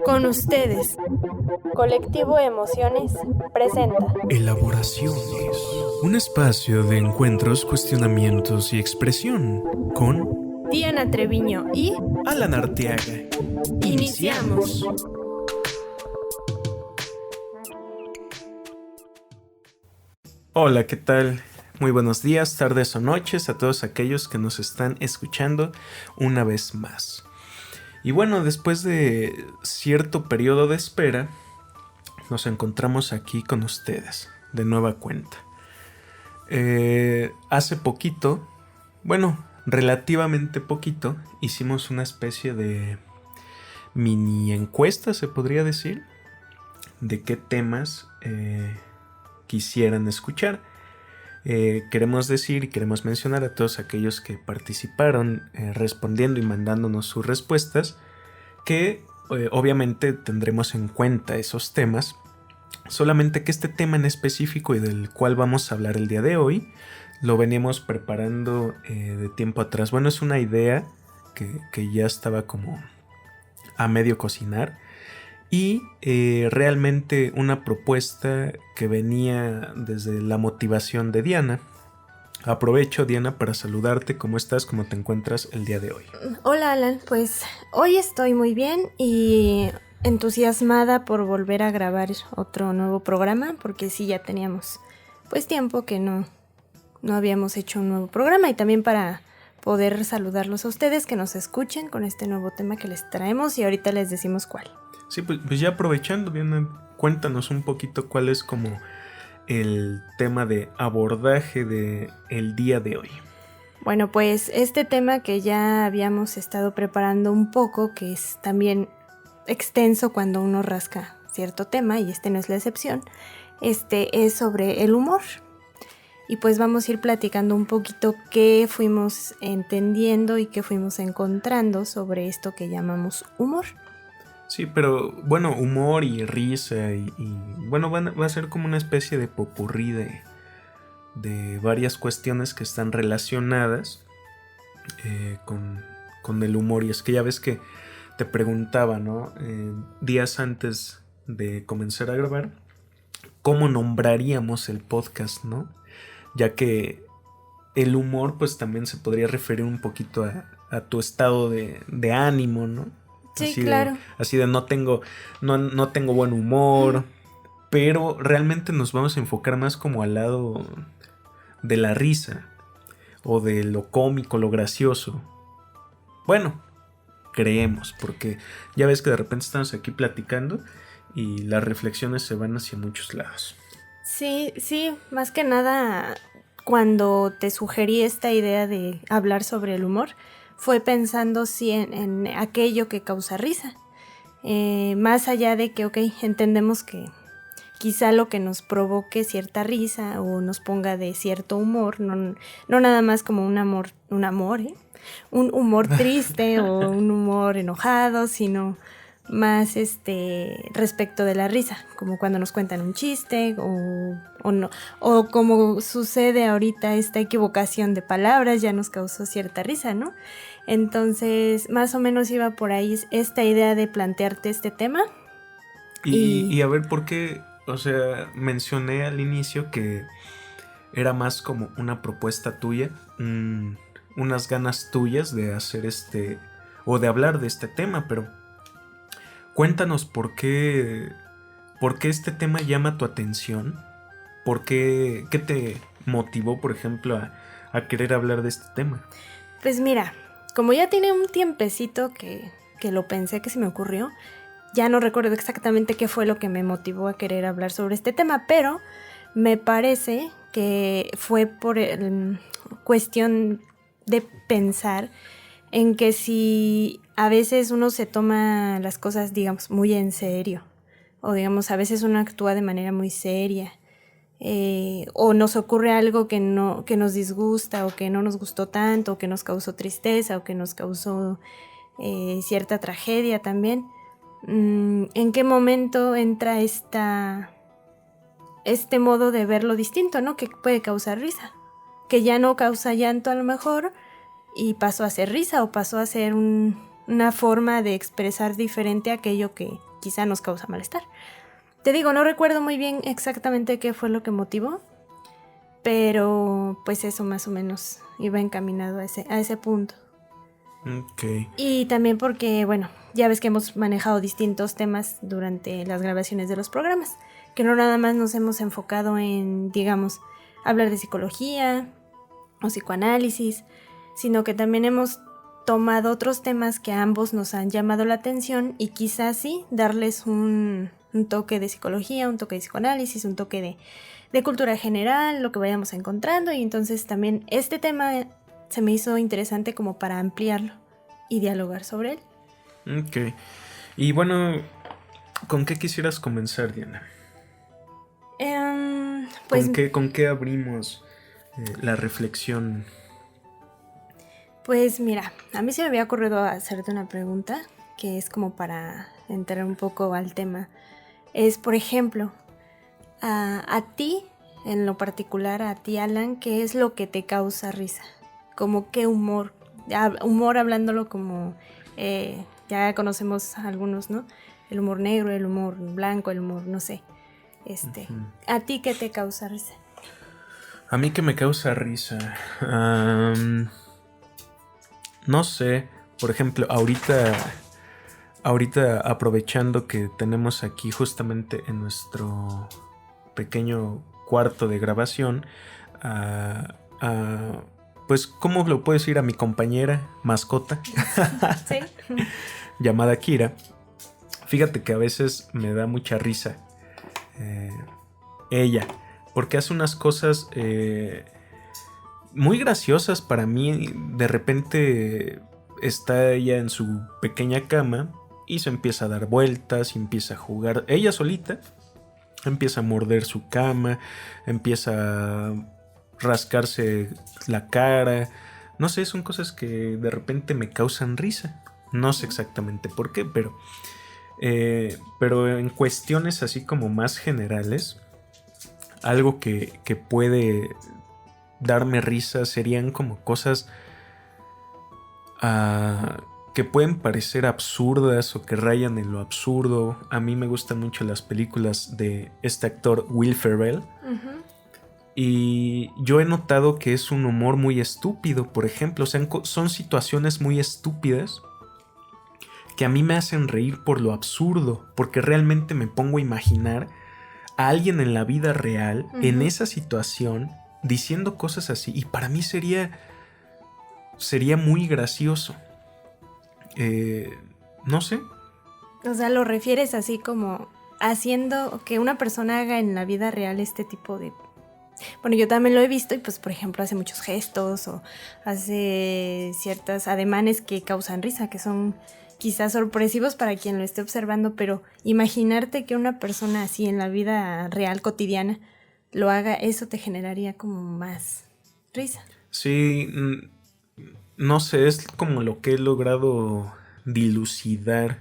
Con ustedes, Colectivo Emociones presenta Elaboraciones, un espacio de encuentros, cuestionamientos y expresión con Diana Treviño y Alan Arteaga. Iniciamos. Hola, ¿qué tal? Muy buenos días, tardes o noches a todos aquellos que nos están escuchando una vez más. Y bueno, después de cierto periodo de espera, nos encontramos aquí con ustedes, de nueva cuenta. Hace poquito, bueno, relativamente poquito, hicimos una especie de mini encuesta, se podría decir, de qué temas quisieran escuchar. Queremos decir y queremos mencionar a todos aquellos que participaron respondiendo y mandándonos sus respuestas que obviamente tendremos en cuenta esos temas, solamente que este tema en específico y del cual vamos a hablar el día de hoy lo venimos preparando de tiempo atrás. Bueno, es una idea que ya estaba como a medio cocinar y realmente una propuesta que venía desde la motivación de Diana. Aprovecho, Diana, para saludarte. ¿Cómo estás? ¿Cómo te encuentras el día de hoy? Hola Alan, pues hoy estoy muy bien y entusiasmada por volver a grabar otro nuevo programa, porque sí, ya teníamos pues tiempo que no habíamos hecho un nuevo programa, y también para poder saludarlos a ustedes que nos escuchen con este nuevo tema que les traemos, y ahorita les decimos cuál. Sí, pues ya aprovechando, bien, cuéntanos un poquito cuál es como el tema de abordaje de el día de hoy. Bueno, pues este tema que ya habíamos estado preparando un poco, que es también extenso cuando uno rasca cierto tema, y este no es la excepción, es sobre el humor. Y pues vamos a ir platicando un poquito qué fuimos entendiendo y qué fuimos encontrando sobre esto que llamamos humor. Sí, pero bueno, humor y risa y bueno, va a ser como una especie de popurrí de varias cuestiones que están relacionadas con el humor. Y es que ya ves que te preguntaba, ¿no? Días antes de comenzar a grabar, ¿cómo nombraríamos el podcast, no? Ya que el humor pues también se podría referir un poquito a tu estado de ánimo, ¿no? Sí, claro. Así de no tengo buen humor, pero realmente nos vamos a enfocar más como al lado de la risa o de lo cómico, lo gracioso. Bueno, creemos, porque ya ves que de repente estamos aquí platicando y las reflexiones se van hacia muchos lados. Sí, más que nada, cuando te sugerí esta idea de hablar sobre el humor, fue pensando sí en aquello que causa risa. Más allá de que, entendemos que quizá lo que nos provoque cierta risa o nos ponga de cierto humor, no nada más como un humor triste o un humor enojado, sino más respecto de la risa, como cuando nos cuentan un chiste o no, o como sucede ahorita esta equivocación de palabras ya nos causó cierta risa, ¿no? Entonces, más o menos iba por ahí esta idea de plantearte este tema. Y a ver, ¿por qué? O sea, mencioné al inicio que era más como una propuesta tuya, unas ganas tuyas de hacer o de hablar de este tema, pero cuéntanos por qué este tema llama tu atención, qué te motivó, por ejemplo, a querer hablar de este tema. Pues mira, como ya tiene un tiempecito que lo pensé, que se me ocurrió, ya no recuerdo exactamente qué fue lo que me motivó a querer hablar sobre este tema, pero me parece que fue por cuestión de pensar en que si a veces uno se toma las cosas, digamos, muy en serio, o digamos, a veces uno actúa de manera muy seria, o nos ocurre algo que nos disgusta, o que no nos gustó tanto, o que nos causó tristeza, o que nos causó cierta tragedia también, ¿en qué momento entra este modo de verlo distinto, ¿no? Que puede causar risa, que ya no causa llanto a lo mejor y pasó a ser risa, o pasó a ser un una forma de expresar diferente aquello que quizá nos causa malestar. Te digo, no recuerdo muy bien exactamente qué fue lo que motivó, pero pues eso más o menos iba encaminado a ese punto. Ok. Y también porque, bueno, ya ves que hemos manejado distintos temas durante las grabaciones de los programas, que no nada más nos hemos enfocado en, digamos, hablar de psicología o psicoanálisis, sino que también hemos tomado otros temas que a ambos nos han llamado la atención y quizás sí darles un toque de psicología, un toque de psicoanálisis, un toque de cultura general, lo que vayamos encontrando. Y entonces también este tema se me hizo interesante como para ampliarlo y dialogar sobre él. Ok. Y bueno, ¿con qué quisieras comenzar, Diana? Pues, ¿Con qué abrimos la reflexión? pues mira, a mí se me había ocurrido hacerte una pregunta que es como para entrar un poco al tema. Es, por ejemplo, a ti, en lo particular, a ti, Alan, ¿qué es lo que te causa risa? Como qué humor. Humor hablándolo como ya conocemos algunos, ¿no? El humor negro, el humor blanco, el humor, no sé. ¿A ti qué te causa risa? A mí que me causa risa. No sé. Por ejemplo, ahorita aprovechando que tenemos aquí justamente en nuestro pequeño cuarto de grabación, pues, ¿cómo lo puedo decir? A mi compañera mascota, Sí. llamada Kira. Fíjate que a veces me da mucha risa ella, porque hace unas cosas muy graciosas para mí. De repente está ella en su pequeña cama y se empieza a dar vueltas y empieza a jugar ella solita, empieza a morder su cama, empieza a rascarse la cara. No sé, son cosas que de repente me causan risa. No sé exactamente por qué, pero en cuestiones así como más generales, algo que puede darme risa serían como cosas que pueden parecer absurdas o que rayan en lo absurdo. A mí me gustan mucho las películas de este actor Will Ferrell. Uh-huh. Y yo he notado que es un humor muy estúpido, por ejemplo. O sea, son situaciones muy estúpidas que a mí me hacen reír por lo absurdo, porque realmente me pongo a imaginar a alguien en la vida real, uh-huh, en esa situación, diciendo cosas así, y para mí sería muy gracioso. No sé. O sea, lo refieres así como haciendo que una persona haga en la vida real este tipo de... Bueno, yo también lo he visto y pues, por ejemplo, hace muchos gestos o hace ciertos ademanes que causan risa, que son quizás sorpresivos para quien lo esté observando, pero imaginarte que una persona así en la vida real, cotidiana, lo haga, eso te generaría como más risa. Sí, no sé, es como lo que he logrado dilucidar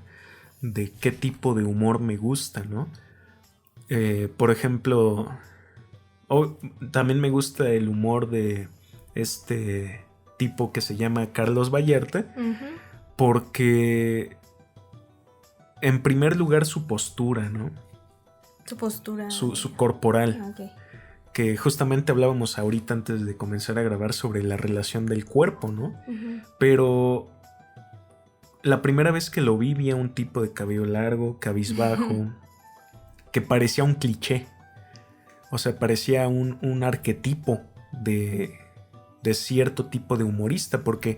de qué tipo de humor me gusta, ¿no? Por ejemplo, también me gusta el humor de este tipo que se llama Carlos Vallarta, uh-huh, porque en primer lugar su postura, ¿no? Su postura. Su corporal. Okay. Que justamente hablábamos ahorita antes de comenzar a grabar sobre la relación del cuerpo, ¿no? Uh-huh. Pero la primera vez que lo vi a un tipo de cabello largo, cabizbajo, uh-huh, que parecía un cliché. O sea, parecía un arquetipo de cierto tipo de humorista, porque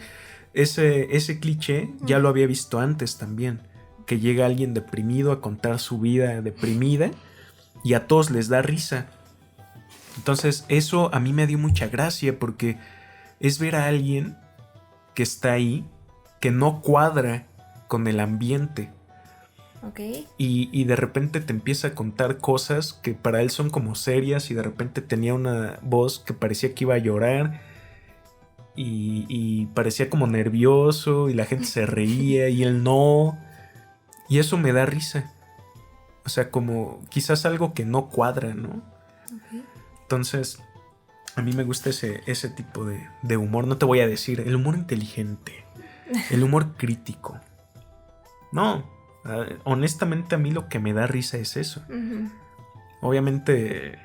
ese cliché ya lo había visto antes también, que llega alguien deprimido a contar su vida deprimida y a todos les da risa. Entonces eso a mí me dio mucha gracia, porque es ver a alguien que está ahí, que no cuadra con el ambiente. Okay. Y de repente te empieza a contar cosas que para él son como serias, y de repente tenía una voz que parecía que iba a llorar y parecía como nervioso, y la gente se reía y él no, y eso me da risa. O sea, como quizás algo que no cuadra, ¿no? Okay. Entonces a mí me gusta ese tipo de humor. No te voy a decir el humor inteligente, el humor crítico. No, honestamente a mí lo que me da risa es eso. Ujú. Obviamente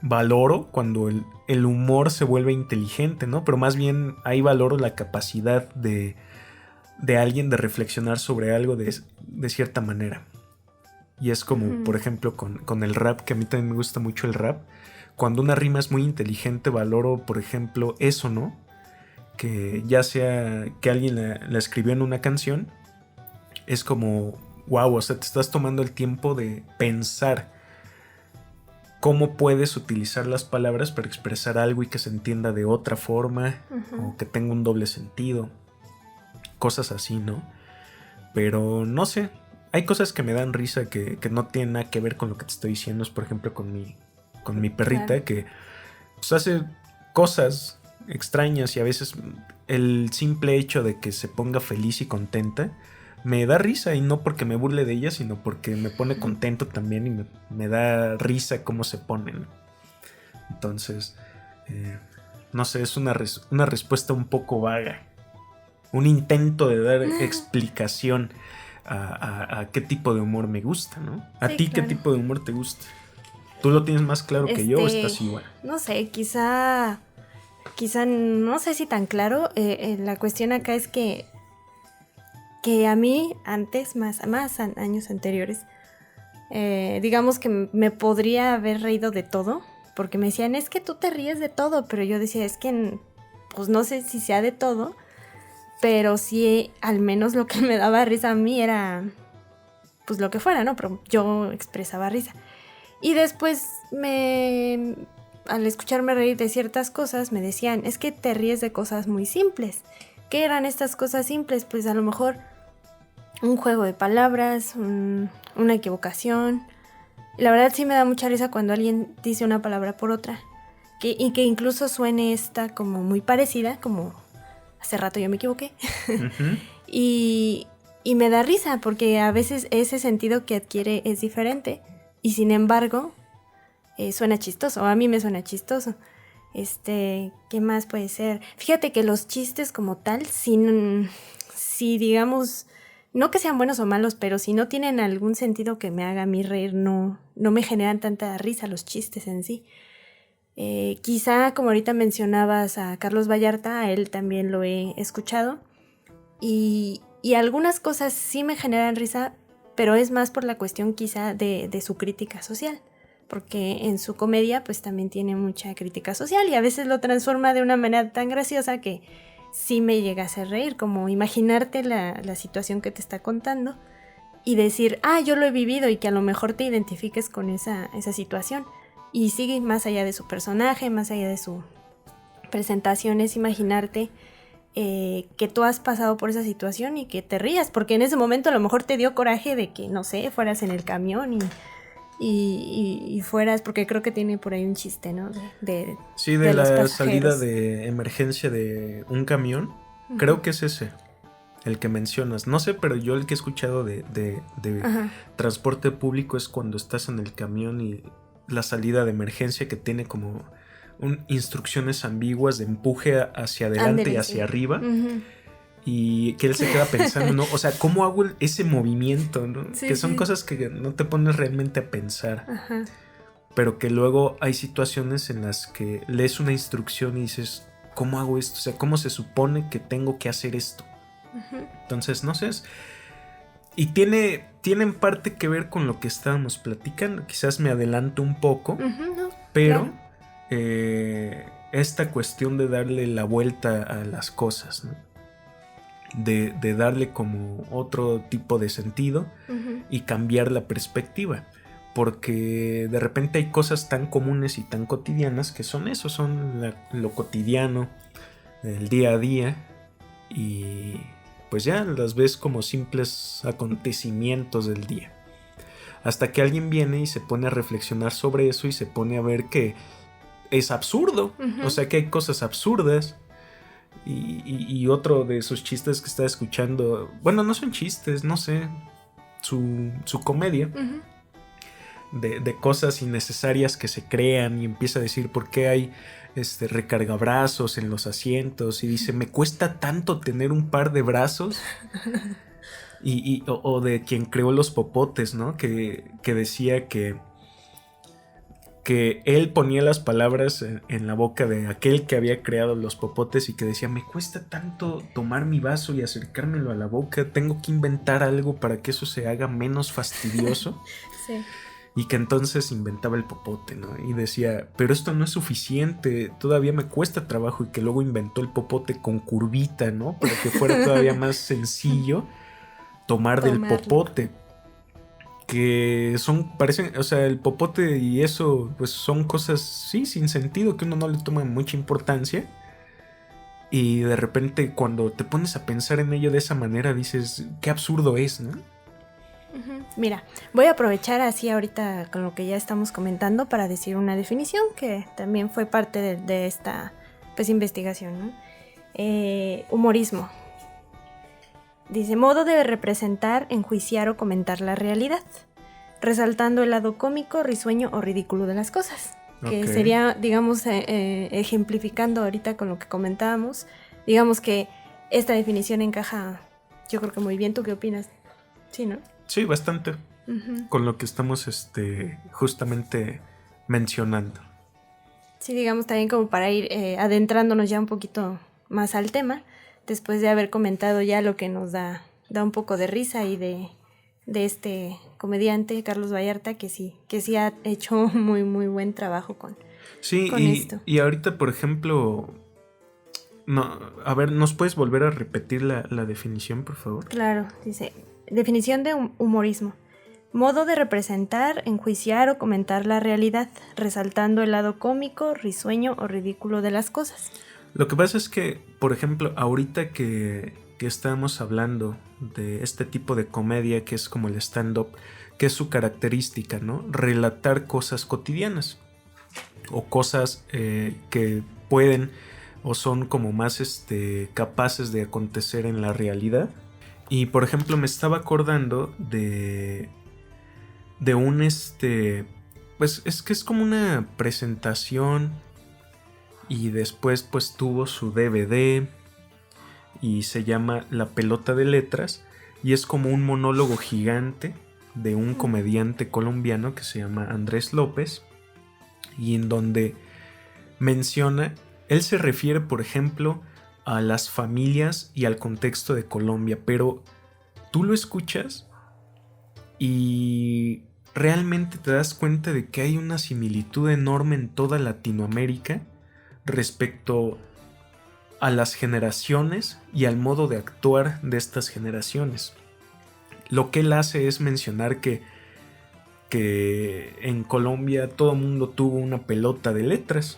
valoro cuando el humor se vuelve inteligente, ¿no? Pero más bien ahí valoro la capacidad de alguien de reflexionar sobre algo de cierta manera. Y es como, por ejemplo, con el rap, que a mí también me gusta mucho el rap. Cuando una rima es muy inteligente, valoro, por ejemplo, eso, ¿no? Que ya sea que alguien la escribió en una canción, es como, wow, o sea, te estás tomando el tiempo de pensar cómo puedes utilizar las palabras para expresar algo y que se entienda de otra forma, o que tenga un doble sentido. Cosas así, ¿no? Pero no sé, hay cosas que me dan risa que no tienen nada que ver con lo que te estoy diciendo. Es por ejemplo con mi perrita, Claro. que pues, hace cosas extrañas y a veces el simple hecho de que se ponga feliz y contenta me da risa, y no porque me burle de ella, sino porque me pone contento también y me da risa cómo se ponen. Entonces, no sé, es una respuesta un poco vaga. Un intento de dar explicación a qué tipo de humor me gusta, ¿no? ¿A Sí, ti qué claro. tipo de humor te gusta? ¿Tú lo tienes más claro que yo o estás igual? No sé, quizá no sé si tan claro. La cuestión acá es que a mí antes, más años anteriores, digamos que me podría haber reído de todo, porque me decían, es que tú te ríes de todo, pero yo decía, es que pues no sé si sea de todo, pero sí al menos lo que me daba risa a mí era pues lo que fuera, ¿no? Pero yo expresaba risa. Y después al escucharme reír de ciertas cosas, me decían, es que te ríes de cosas muy simples. ¿Qué eran estas cosas simples? Pues a lo mejor un juego de palabras, una equivocación. La verdad sí me da mucha risa cuando alguien dice una palabra por otra. Y que incluso suene esta como muy parecida, como hace rato yo me equivoqué. Uh-huh. Y me da risa porque a veces ese sentido que adquiere es diferente. Y sin embargo, suena chistoso. A mí me suena chistoso. ¿Qué más puede ser? Fíjate que los chistes como tal, si digamos, no que sean buenos o malos, pero si no tienen algún sentido que me haga a mí reír, no me generan tanta risa los chistes en sí. Quizá, como ahorita mencionabas a Carlos Vallarta, a él también lo he escuchado. Y algunas cosas sí me generan risa, pero es más por la cuestión quizá de su crítica social. Porque en su comedia pues también tiene mucha crítica social y a veces lo transforma de una manera tan graciosa que sí me llega a hacer reír, como imaginarte la situación que te está contando y decir, yo lo he vivido, y que a lo mejor te identifiques con esa situación. Y sigue más allá de su personaje, más allá de su presentación, es imaginarte que tú has pasado por esa situación y que te rías, porque en ese momento a lo mejor te dio coraje de que, no sé, fueras en el camión y fueras, porque creo que tiene por ahí un chiste, ¿no? Sí, de de los la salida pasajeros. de emergencia de un camión. Uh-huh. Creo que es ese, el que mencionas. No sé, pero yo el que he escuchado de transporte público es cuando estás en el camión y la salida de emergencia, que tiene como instrucciones ambiguas de empuje hacia adelante. Ándale, y hacia arriba. Uh-huh. Y que él se queda pensando, ¿no? O sea, ¿cómo hago ese movimiento, ¿no? Sí, que son sí. cosas que no te pones realmente a pensar. Ajá. Pero que luego hay situaciones en las que lees una instrucción y dices, ¿cómo hago esto? O sea, ¿cómo se supone que tengo que hacer esto? Uh-huh. Entonces, no sé. Y tiene en parte que ver con lo que estábamos platicando. Quizás me adelanto un poco. Uh-huh, no, pero claro. Esta cuestión de darle la vuelta a las cosas, ¿no? De darle como otro tipo de sentido. Uh-huh. Y cambiar la perspectiva. Porque de repente hay cosas tan comunes y tan cotidianas que son eso, son lo cotidiano, el día a día. Y pues ya las ves como simples acontecimientos del día. Hasta que alguien viene y se pone a reflexionar sobre eso y se pone a ver que es absurdo. Uh-huh. O sea, que hay cosas absurdas. Y otro de sus chistes que estaba escuchando, bueno, no son chistes, no sé, su comedia. Uh-huh. De cosas innecesarias que se crean, y empieza a decir por qué hay recargabrazos en los asientos, y dice, me cuesta tanto tener un par de brazos. O de quien creó los popotes, ¿no? Que decía que él ponía las palabras en la boca de aquel que había creado los popotes y que decía, me cuesta tanto tomar mi vaso y acercármelo a la boca, tengo que inventar algo para que eso se haga menos fastidioso. Sí. Y que entonces inventaba el popote, ¿no? Y decía, pero esto no es suficiente, todavía me cuesta trabajo, y que luego inventó el popote con curvita, ¿no? Para que fuera todavía más sencillo tomar del popote. Que parecen, o sea, el popote y eso, pues son cosas, sí, sin sentido, que uno no le toma mucha importancia. Y de repente cuando te pones a pensar en ello de esa manera, dices, qué absurdo es, ¿no? Mira, voy a aprovechar así ahorita con lo que ya estamos comentando para decir una definición que también fue parte de esta pues, investigación, ¿no? Humorismo. Dice, modo de representar, enjuiciar o comentar la realidad, resaltando el lado cómico, risueño o ridículo de las cosas. Que sería, digamos, ejemplificando ahorita con lo que comentábamos, digamos que esta definición encaja, yo creo que muy bien. ¿Tú qué opinas? Sí, ¿no? Sí, bastante. Con lo que estamos justamente mencionando. Sí, digamos también como para ir adentrándonos ya un poquito más al tema, después de haber comentado ya lo que nos da un poco de risa y de este comediante, Carlos Vallarta, que sí ha hecho muy, muy buen trabajo con esto. Y ahorita, por ejemplo, no, a ver, ¿nos puedes volver a repetir la definición, por favor? Claro, dice, definición de humorismo. Modo de representar, enjuiciar o comentar la realidad, resaltando el lado cómico, risueño o ridículo de las cosas. Lo que pasa es que, por ejemplo, ahorita que estamos hablando de este tipo de comedia que es como el stand-up, que es su característica, ¿no? Relatar cosas cotidianas o cosas que pueden o son como más capaces de acontecer en la realidad. Y, por ejemplo, me estaba acordando de un pues es que es como una presentación y después pues tuvo su DVD y se llama La Pelota de Letras y es como un monólogo gigante de un comediante colombiano que se llama Andrés López y en donde menciona, él se refiere por ejemplo a las familias y al contexto de Colombia, pero tú lo escuchas y realmente te das cuenta de que hay una similitud enorme en toda Latinoamérica respecto a las generaciones y al modo de actuar de estas generaciones. Lo que él hace es mencionar que en Colombia todo el mundo tuvo una pelota de letras,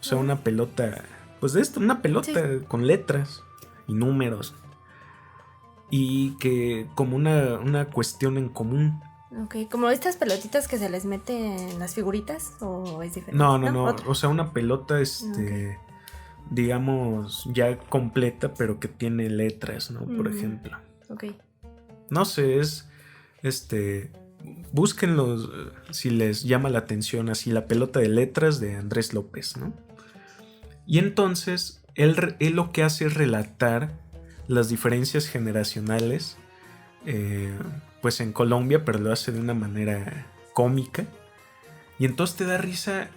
o sea, una pelota, pues de esto, una pelota con letras y números, y que como una cuestión en común. Ok, como estas pelotitas que se les meten las figuritas, ¿o es diferente? No, o sea, una pelota digamos ya completa, pero que tiene letras, ¿no? Por ejemplo. Ok. No sé, es búsquenlos si les llama la atención, así La Pelota de Letras de Andrés López, ¿no? Y entonces él lo que hace es relatar las diferencias generacionales pues en Colombia, pero lo hace de una manera cómica y entonces te da risa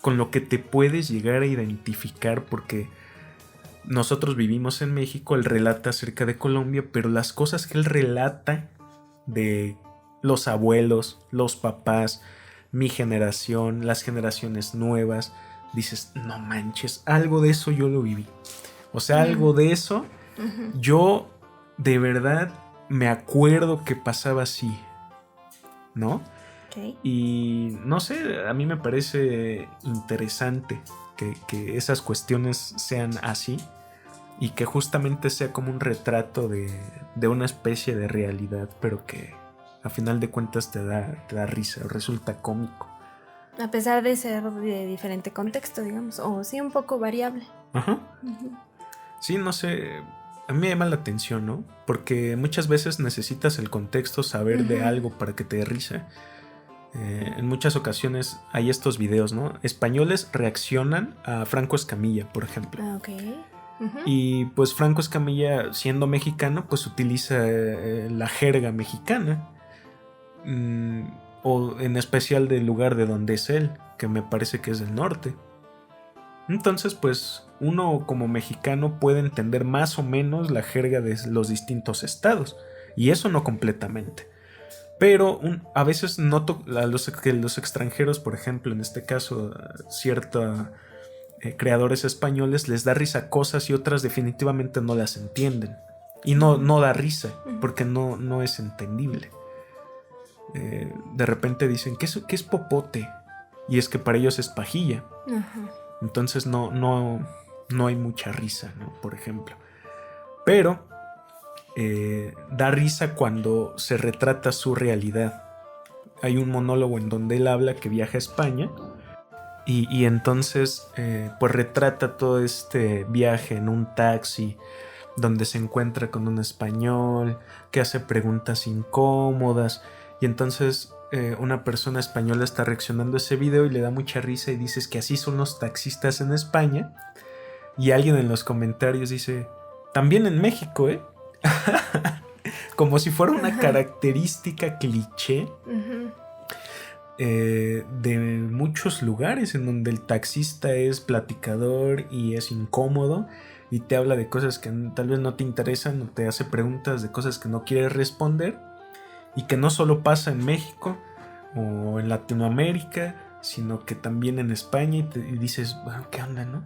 con lo que te puedes llegar a identificar, porque nosotros vivimos en México, él relata acerca de Colombia, pero las cosas que él relata de los abuelos, los papás, mi generación, las generaciones nuevas, dices, no manches, algo de eso yo lo viví. O sea, algo de eso yo de verdad me acuerdo que pasaba así, ¿no? Okay. Y no sé, a mí me parece interesante que esas cuestiones sean así y que justamente sea como un retrato de una especie de realidad, pero que a final de cuentas te da risa, resulta cómico. A pesar de ser de diferente contexto, digamos, o sí un poco variable. Ajá. Sí, no sé, a mí me llama la atención, ¿no? Porque muchas veces necesitas el contexto, saber de algo para que te dé risa. En muchas ocasiones hay estos videos, ¿no? Españoles reaccionan a Franco Escamilla, por ejemplo. Okay. Ujú. Y pues Franco Escamilla, siendo mexicano, pues utiliza la jerga mexicana. O en especial del lugar de donde es él, que me parece que es del norte. Entonces, pues uno como mexicano puede entender más o menos la jerga de los distintos estados. Y eso no completamente. Pero a veces noto que los extranjeros, por ejemplo, en este caso, ciertos creadores españoles, les da risa cosas y otras definitivamente no las entienden. Y no da risa, porque no es entendible. De repente dicen, ¿qué es popote? Y es que para ellos es pajilla. Ajá. Entonces no hay mucha risa, ¿no? Por ejemplo. Pero da risa cuando se retrata su realidad. Hay un monólogo en donde él habla que viaja a España y entonces pues retrata todo este viaje en un taxi donde se encuentra con un español que hace preguntas incómodas y entonces una persona española está reaccionando a ese video y le da mucha risa y dices que así son los taxistas en España y alguien en los comentarios dice también en México, como si fuera una característica cliché de muchos lugares en donde el taxista es platicador y es incómodo y te habla de cosas que tal vez no te interesan o te hace preguntas de cosas que no quieres responder y que no solo pasa en México o en Latinoamérica, sino que también en España y dices, bueno, ¿qué onda, no?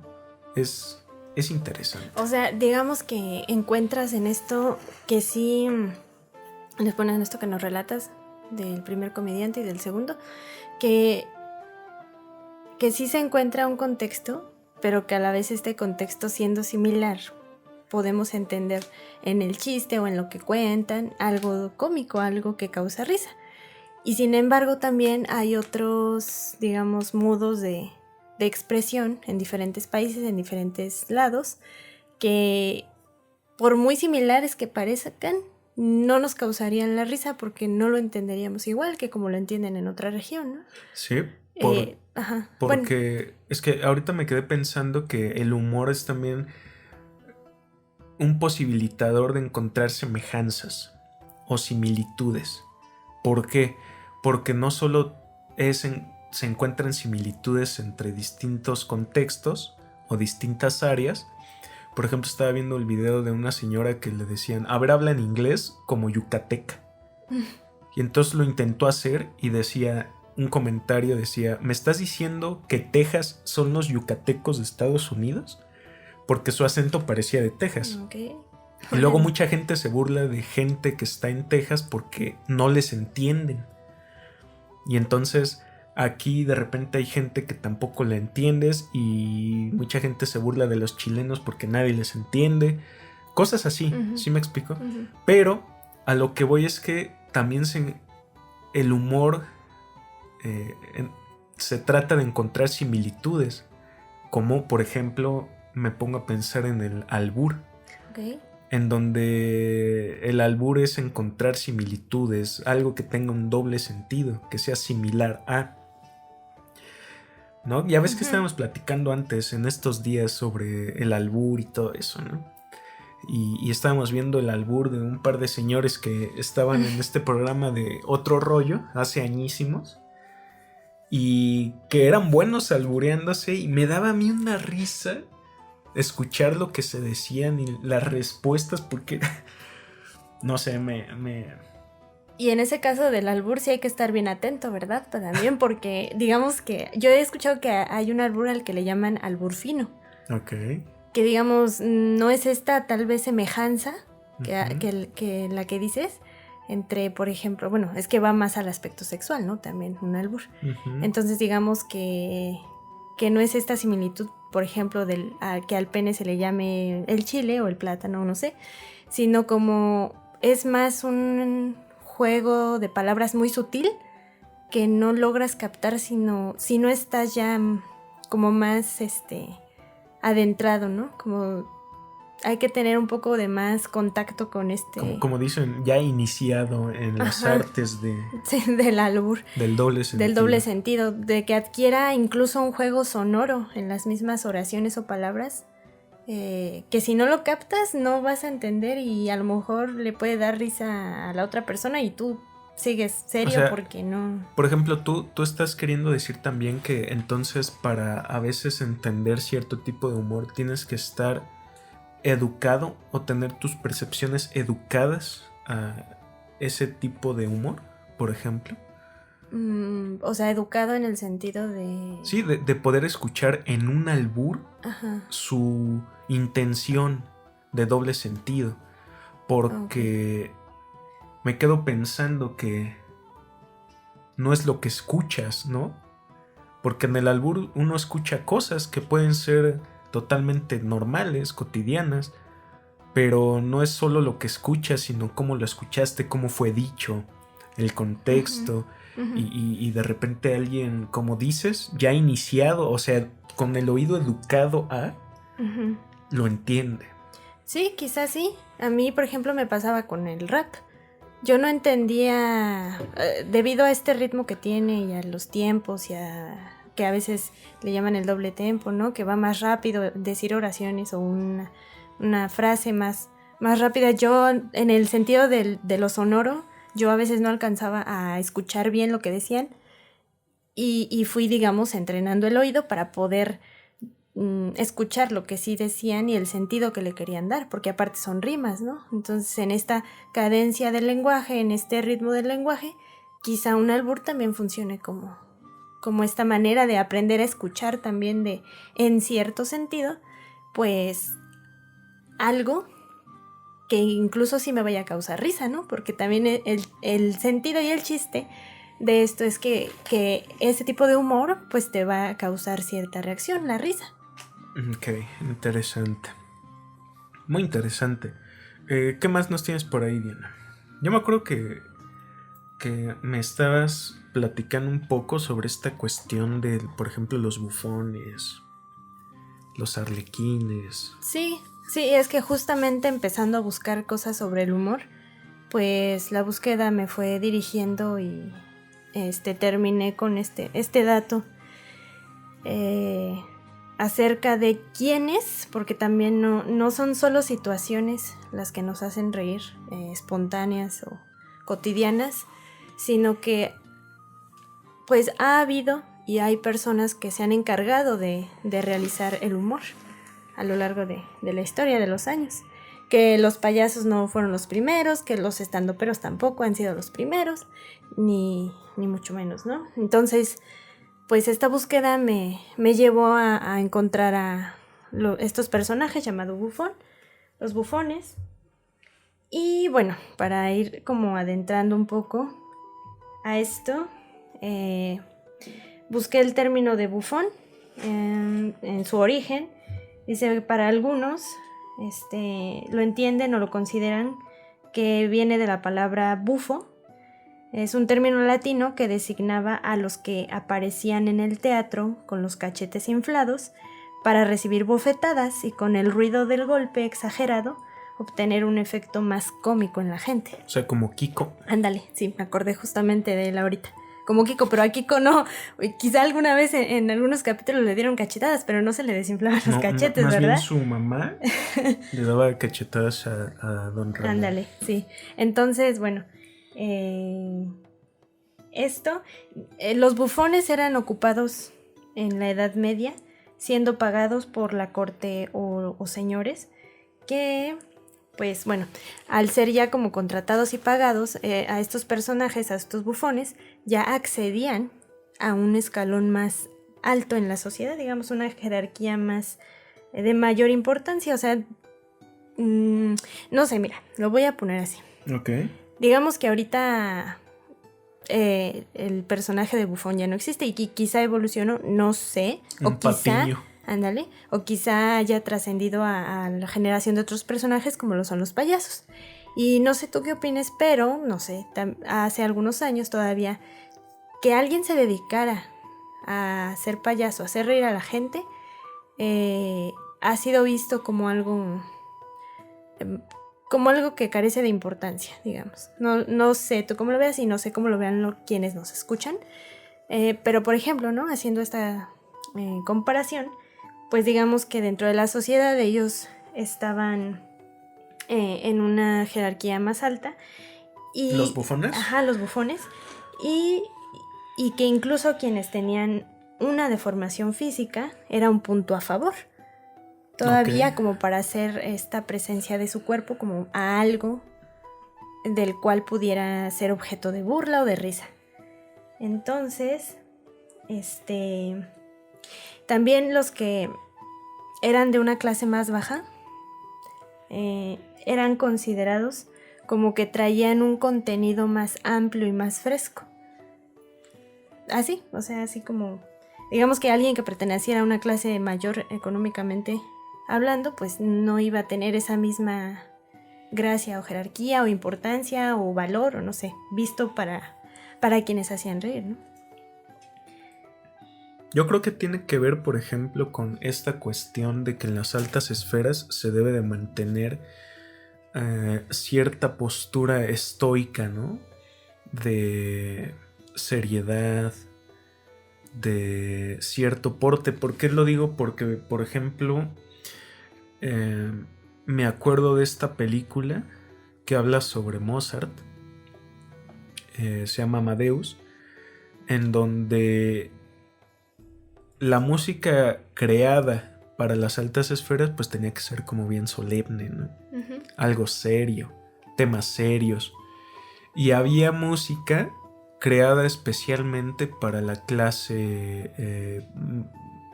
Es interesante. O sea, digamos que encuentras en esto que sí, les pones en esto que nos relatas del primer comediante y del segundo, que sí se encuentra un contexto, pero que a la vez este contexto siendo similar, podemos entender en el chiste o en lo que cuentan algo cómico, algo que causa risa. Y sin embargo también hay otros, digamos, modos de expresión en diferentes países, en diferentes lados, que por muy similares que parezcan, no nos causarían la risa porque no lo entenderíamos igual que como lo entienden en otra región, ¿no? Sí, Ajá. porque Bueno. es que ahorita me quedé pensando que el humor es también un posibilitador de encontrar semejanzas o similitudes. ¿Por qué? Porque no solo se encuentran similitudes entre distintos contextos o distintas áreas. Por ejemplo, estaba viendo el video de una señora que le decían, a ver, habla en inglés como yucateca. Y entonces lo intentó hacer y decía, un comentario decía, ¿me estás diciendo que Texas son los yucatecos de Estados Unidos? Porque su acento parecía de Texas. Okay. Y luego mucha gente se burla de gente que está en Texas porque no les entienden. Y entonces aquí de repente hay gente que tampoco le entiendes y mucha gente se burla de los chilenos porque nadie les entiende. Cosas así, ¿sí me explico? Pero a lo que voy es que también el humor se trata de encontrar similitudes. Como por ejemplo me pongo a pensar en el albur. Okay. En donde el albur es encontrar similitudes, algo que tenga un doble sentido, que sea similar a, ¿no? Ya ves que estábamos platicando antes en estos días sobre el albur y todo eso, ¿no? Y estábamos viendo el albur de un par de señores que estaban en este programa de Otro Rollo hace añísimos y que eran buenos albureándose y me daba a mí una risa escuchar lo que se decían y las respuestas porque no sé, Y en ese caso del albur sí hay que estar bien atento, ¿verdad? También porque digamos que yo he escuchado que hay un albur al que le llaman albur fino. Ok. Que digamos no es esta tal vez semejanza que la que dices entre, por ejemplo, bueno, es que va más al aspecto sexual, ¿no? También un albur. Entonces digamos que no es esta similitud, por ejemplo, que al pene se le llame el chile o el plátano, no sé, sino como es más un juego de palabras muy sutil que no logras captar si no estás ya como más adentrado, ¿no? Como hay que tener un poco de más contacto con como dicen, ya iniciado en las artes del albur. Del doble sentido. Del doble sentido, de que adquiera incluso un juego sonoro en las mismas oraciones o palabras que si no lo captas no vas a entender y a lo mejor le puede dar risa a la otra persona y tú sigues serio, o sea, porque no... Por ejemplo, tú estás queriendo decir también que entonces para a veces entender cierto tipo de humor tienes que estar educado o tener tus percepciones educadas a ese tipo de humor, por ejemplo. O sea, educado en el sentido de... Sí, de poder escuchar en un albur su intención de doble sentido. Porque me quedo pensando que no es lo que escuchas, ¿no? Porque en el albur uno escucha cosas que pueden ser totalmente normales, cotidianas, pero no es solo lo que escuchas, sino cómo lo escuchaste, cómo fue dicho, el contexto, y de repente alguien, como dices, ya iniciado, o sea, con el oído educado lo entiende. Sí, quizás sí. A mí, por ejemplo, me pasaba con el rap. Yo no entendía, debido a este ritmo que tiene y a los tiempos y a que a veces le llaman el doble tempo, ¿no? Que va más rápido decir oraciones o una frase más rápida. Yo, en el sentido de lo sonoro, yo a veces no alcanzaba a escuchar bien lo que decían y fui, digamos, entrenando el oído para poder escuchar lo que sí decían y el sentido que le querían dar, porque aparte son rimas, ¿no? Entonces, en esta cadencia del lenguaje, en este ritmo del lenguaje, quizá un albur también funcione como esta manera de aprender a escuchar también en cierto sentido, pues algo que incluso sí me vaya a causar risa, ¿no? Porque también el sentido y el chiste de esto es que ese tipo de humor pues te va a causar cierta reacción, la risa. Ok, interesante. Muy interesante. ¿Qué más nos tienes por ahí, Diana? Yo me acuerdo que me estabas platicando un poco sobre esta cuestión de, por ejemplo, los bufones, los arlequines. Sí, es que justamente empezando a buscar cosas sobre el humor, pues la búsqueda me fue dirigiendo y terminé con este dato acerca de quiénes, porque también no son solo situaciones las que nos hacen reír, espontáneas o cotidianas, sino que pues ha habido y hay personas que se han encargado de realizar el humor a lo largo de la historia de los años. Que los payasos no fueron los primeros, que los estandoperos tampoco han sido los primeros, ni mucho menos, ¿no? Entonces, pues esta búsqueda me llevó a encontrar a estos personajes llamados bufón, los bufones. Y bueno, para ir como adentrando un poco a esto, busqué el término de bufón en su origen. Dice, para algunos lo entienden o lo consideran que viene de la palabra bufo. Es un término latino que designaba a los que aparecían en el teatro con los cachetes inflados para recibir bofetadas y con el ruido del golpe exagerado obtener un efecto más cómico en la gente. O sea, como Kiko. Ándale, sí, me acordé justamente de él ahorita. Como Kiko, pero a Kiko no. Quizá alguna vez en algunos capítulos le dieron cachetadas, pero no se le desinflaban los cachetes, más ¿verdad? Más bien su mamá le daba cachetadas a Don Ramón. Ándale, sí. Entonces, bueno, los bufones eran ocupados en la Edad Media, siendo pagados por la corte o señores que... Pues bueno, al ser ya como contratados y pagados, a estos personajes, a estos bufones, ya accedían a un escalón más alto en la sociedad, digamos, una jerarquía más de mayor importancia. O sea, no sé, mira, lo voy a poner así. Ok. Digamos que ahorita el personaje de bufón ya no existe y quizá evolucionó, no sé. Un patiño. Ándale, o quizá haya trascendido a la generación de otros personajes como lo son los payasos. Y no sé tú qué opines, pero, no sé, hace algunos años todavía que alguien se dedicara a ser payaso, a hacer reír a la gente, ha sido visto como algo que carece de importancia, digamos. No sé tú cómo lo veas y no sé cómo lo vean quienes nos escuchan, pero por ejemplo, ¿no? Haciendo esta comparación, pues digamos que dentro de la sociedad ellos estaban en una jerarquía más alta. Y, ¿los bufones? Ajá, los bufones. Y que incluso quienes tenían una deformación física era un punto a favor. Todavía Ok. como para hacer esta presencia de su cuerpo como a algo del cual pudiera ser objeto de burla o de risa. Entonces, también los que eran de una clase más baja eran considerados como que traían un contenido más amplio y más fresco. Así, o sea, así como, digamos que alguien que perteneciera a una clase mayor económicamente hablando, pues no iba a tener esa misma gracia o jerarquía o importancia o valor, o no sé, visto para quienes hacían reír, ¿no? Yo creo que tiene que ver, por ejemplo, con esta cuestión de que en las altas esferas se debe de mantener cierta postura estoica, ¿no? De seriedad, de cierto porte. ¿Por qué lo digo? Porque, por ejemplo, me acuerdo de esta película que habla sobre Mozart, se llama Amadeus, en donde la música creada para las altas esferas pues tenía que ser como bien solemne, ¿no? Uh-huh. Algo serio, temas serios. Y había música creada especialmente para la clase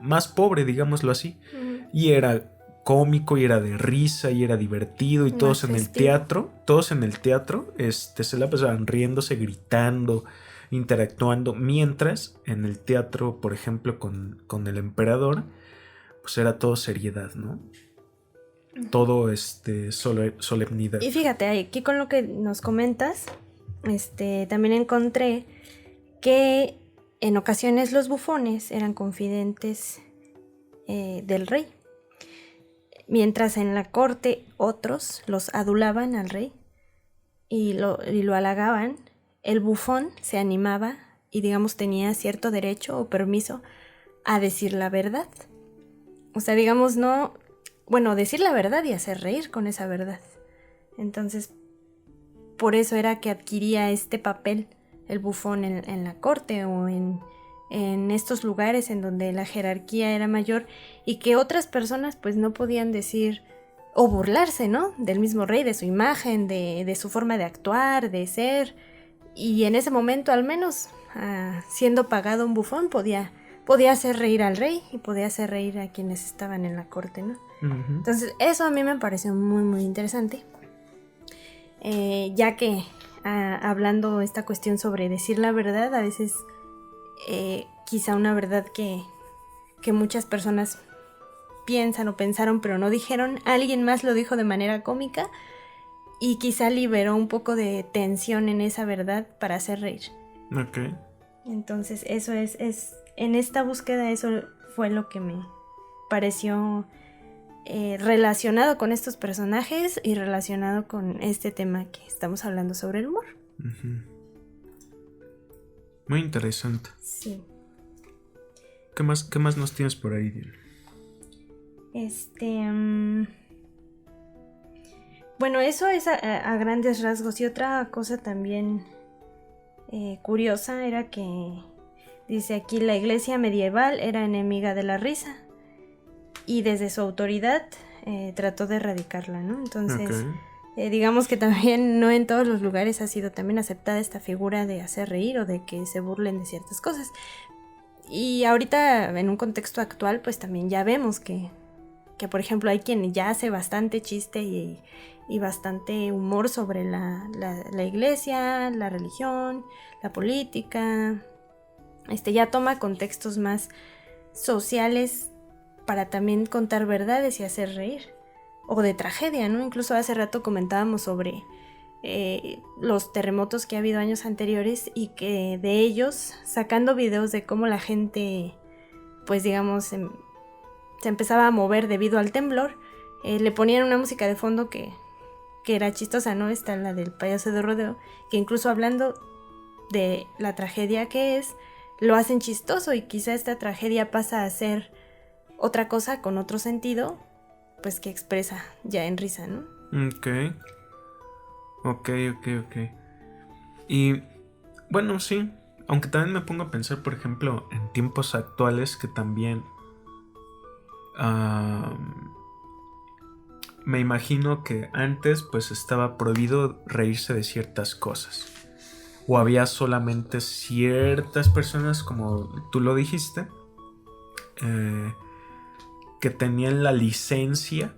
más pobre, digámoslo así. Uh-huh. Y era cómico, y era de risa, y era divertido, y todos en el teatro se la pasaban riéndose, gritando, interactuando, mientras en el teatro, por ejemplo, con el emperador, pues era todo seriedad, ¿no? Todo solemnidad. Y fíjate, aquí con lo que nos comentas, también encontré que en ocasiones los bufones eran confidentes del rey, mientras en la corte otros los adulaban al rey y lo halagaban. El bufón se animaba y, digamos, tenía cierto derecho o permiso a decir la verdad. O sea, digamos, decir la verdad y hacer reír con esa verdad. Entonces, por eso era que adquiría este papel el bufón en la corte o en estos lugares en donde la jerarquía era mayor y que otras personas pues no podían decir o burlarse, ¿no? Del mismo rey, de su imagen, de su forma de actuar, de ser. Y en ese momento, al menos, siendo pagado un bufón, podía hacer reír al rey y podía hacer reír a quienes estaban en la corte, ¿no? Uh-huh. Entonces, eso a mí me pareció muy, muy interesante. Ya que, hablando esta cuestión sobre decir la verdad, a veces quizá una verdad que muchas personas piensan o pensaron pero no dijeron, alguien más lo dijo de manera cómica, y quizá liberó un poco de tensión en esa verdad para hacer reír. Ok. Entonces eso es en esta búsqueda eso fue lo que me pareció relacionado con estos personajes y relacionado con este tema que estamos hablando sobre el humor. Uh-huh. Muy interesante. Sí. ¿Qué más nos tienes por ahí, Diana? Bueno, eso es a grandes rasgos. Y otra cosa también curiosa era que dice aquí: la iglesia medieval era enemiga de la risa y desde su autoridad trató de erradicarla, ¿no? Entonces, digamos que también no en todos los lugares ha sido también aceptada esta figura de hacer reír o de que se burlen de ciertas cosas. Y ahorita, en un contexto actual, pues también ya vemos que por ejemplo, hay quien ya hace bastante chiste y bastante humor sobre la iglesia, la religión, la política. Ya toma contextos más sociales para también contar verdades y hacer reír. O de tragedia, ¿no? Incluso hace rato comentábamos sobre los terremotos que ha habido años anteriores y que de ellos, sacando videos de cómo la gente, pues digamos, se empezaba a mover debido al temblor, le ponían una música de fondo que era chistosa, ¿no? Está la del payaso de rodeo, que incluso hablando de la tragedia que es, lo hacen chistoso y quizá esta tragedia pasa a ser otra cosa con otro sentido, pues que expresa ya en risa, ¿no? Ok. Y bueno, sí, aunque también me pongo a pensar, por ejemplo, en tiempos actuales que también me imagino que antes pues estaba prohibido reírse de ciertas cosas. O había solamente ciertas personas, como tú lo dijiste, que tenían la licencia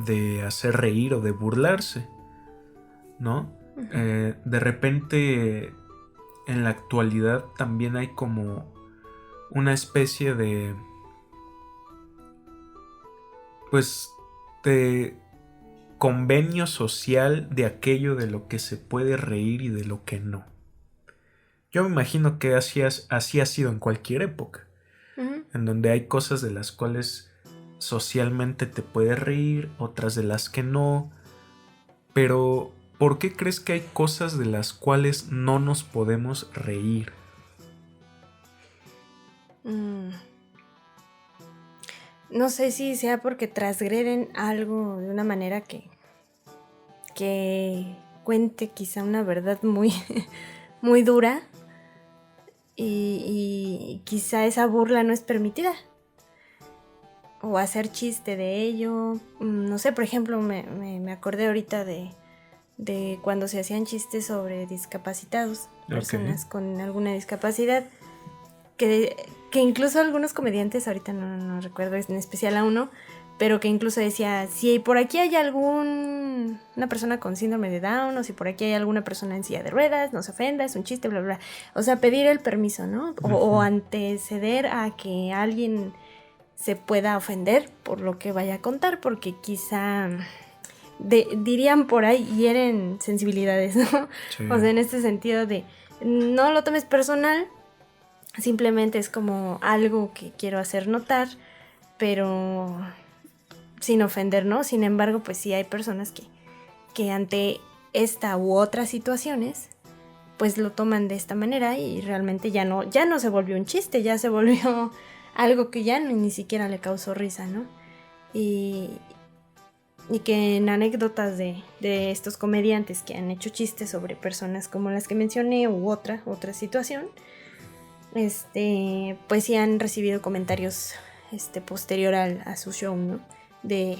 de hacer reír o de burlarse, ¿no? De repente, en la actualidad también hay como una especie de, pues, de convenio social de aquello de lo que se puede reír y de lo que no. Yo me imagino que así ha sido en cualquier época, en donde hay cosas de las cuales socialmente te puedes reír, otras de las que no, pero ¿por qué crees que hay cosas de las cuales no nos podemos reír? No sé si sea porque transgreden algo de una manera que cuente quizá una verdad muy, muy dura y quizá esa burla no es permitida. O hacer chiste de ello. No sé, por ejemplo, me acordé ahorita de cuando se hacían chistes sobre discapacitados, personas con alguna discapacidad, que incluso algunos comediantes, ahorita no recuerdo en especial a uno, pero que incluso decía, si por aquí hay una persona con síndrome de Down, o si por aquí hay alguna persona en silla de ruedas, no se ofenda, es un chiste, bla, bla. O sea, pedir el permiso, ¿no? O anteceder a que alguien se pueda ofender por lo que vaya a contar, porque quizá dirían por ahí, hieren sensibilidades, ¿no? Sí. O sea, en este sentido de no lo tomes personal, simplemente es como algo que quiero hacer notar, pero sin ofender, ¿no? Sin embargo, pues sí hay personas que ante esta u otras situaciones pues lo toman de esta manera y realmente ya no se volvió un chiste, ya se volvió algo que ya ni siquiera le causó risa, ¿no? Y que en anécdotas de estos comediantes que han hecho chistes sobre personas como las que mencioné u otra situación, pues sí han recibido comentarios posterior a su show, ¿no? De,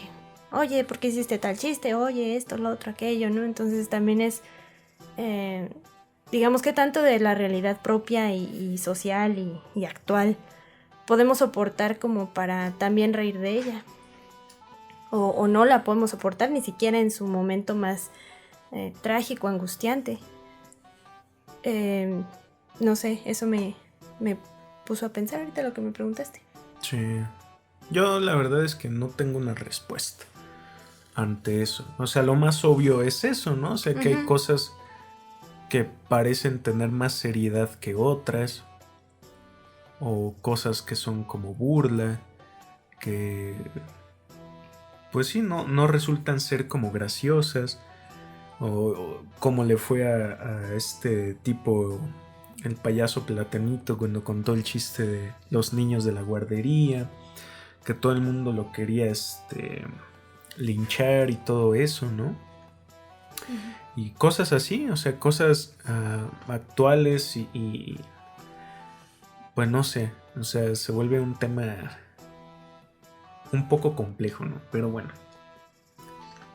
oye, ¿por qué hiciste tal chiste? Oye, esto, lo otro, aquello, ¿no? Entonces también es, digamos que tanto de la realidad propia y social y actual podemos soportar como para también reír de ella. O no la podemos soportar ni siquiera en su momento más trágico, angustiante. No sé, eso me puso a pensar ahorita lo que me preguntaste. Sí. Yo la verdad es que no tengo una respuesta ante eso. O sea, lo más obvio es eso, ¿no? O sea, que hay cosas que parecen tener más seriedad que otras. O cosas que son como burla. Que pues sí, no resultan ser como graciosas. O como le fue a este tipo, el payaso Platanito, cuando contó el chiste de los niños de la guardería, que todo el mundo lo quería linchar y todo eso, ¿no? Y cosas así, o sea, cosas actuales y pues no sé, o sea, se vuelve un tema un poco complejo, ¿no? Pero bueno.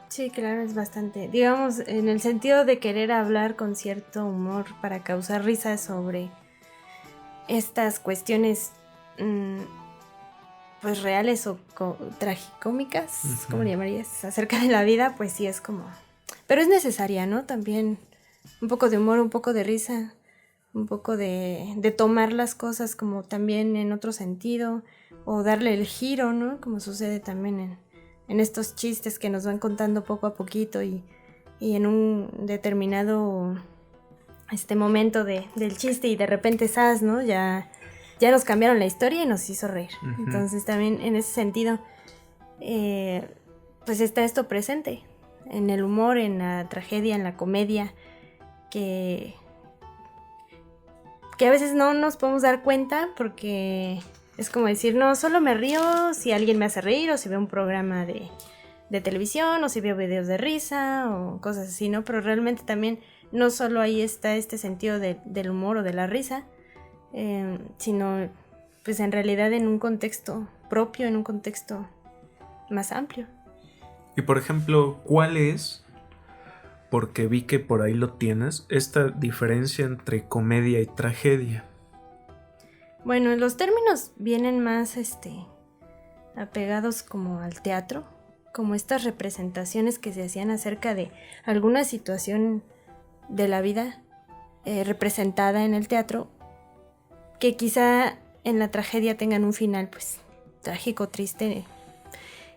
Sí, claro, es bastante. Digamos, en el sentido de querer hablar con cierto humor para causar risa sobre estas cuestiones, pues reales o tragicómicas, ¿cómo le llamarías? Acerca de la vida, pues sí es como... Pero es necesaria, ¿no? También un poco de humor, un poco de risa, un poco de tomar las cosas como también en otro sentido, o darle el giro, ¿no? Como sucede también en estos chistes que nos van contando poco a poquito y en un determinado momento del chiste y de repente ¡zas!, ¿no? Ya nos cambiaron la historia y nos hizo reír. Entonces también en ese sentido pues está esto presente en el humor, en la tragedia, en la comedia, que a veces no nos podemos dar cuenta porque Es como decir, no, solo me río si alguien me hace reír o si veo un programa de televisión o si veo videos de risa o cosas así, ¿no? Pero realmente también no solo ahí está este sentido del humor o de la risa, sino pues en realidad en un contexto propio, en un contexto más amplio. Y por ejemplo, ¿cuál es, porque vi que por ahí lo tienes, esta diferencia entre comedia y tragedia? Bueno, los términos vienen más apegados como al teatro, como estas representaciones que se hacían acerca de alguna situación de la vida representada en el teatro, que quizá en la tragedia tengan un final pues trágico, triste,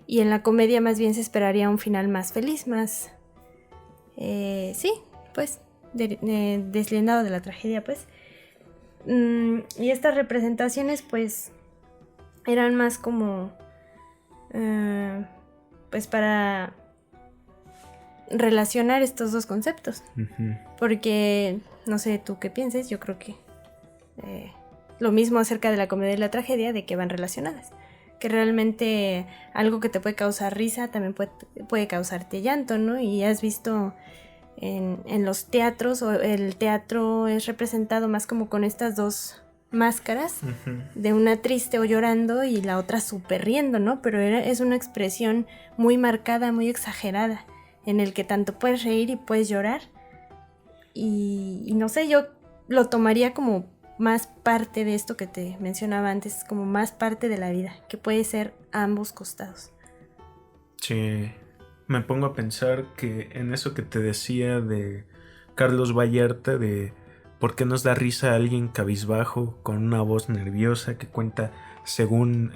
y en la comedia más bien se esperaría un final más feliz, más sí, pues deslindado de la tragedia, pues. Y estas representaciones pues eran más como pues para relacionar estos dos conceptos. Uh-huh. Porque no sé tú qué pienses, yo creo que lo mismo acerca de la comedia y la tragedia, de que van relacionadas, que realmente algo que te puede causar risa también puede causarte llanto, ¿no? Y has visto en los teatros, o el teatro es representado más como con estas dos máscaras, uh-huh, de una triste o llorando y la otra súper riendo, ¿no? Pero es una expresión muy marcada, muy exagerada, en el que tanto puedes reír y puedes llorar. Y no sé, yo lo tomaría como más parte de esto que te mencionaba antes, como más parte de la vida, que puede ser a ambos costados. Sí, me pongo a pensar que en eso que te decía de Carlos Vallarta, de por qué nos da risa a alguien cabizbajo con una voz nerviosa que cuenta según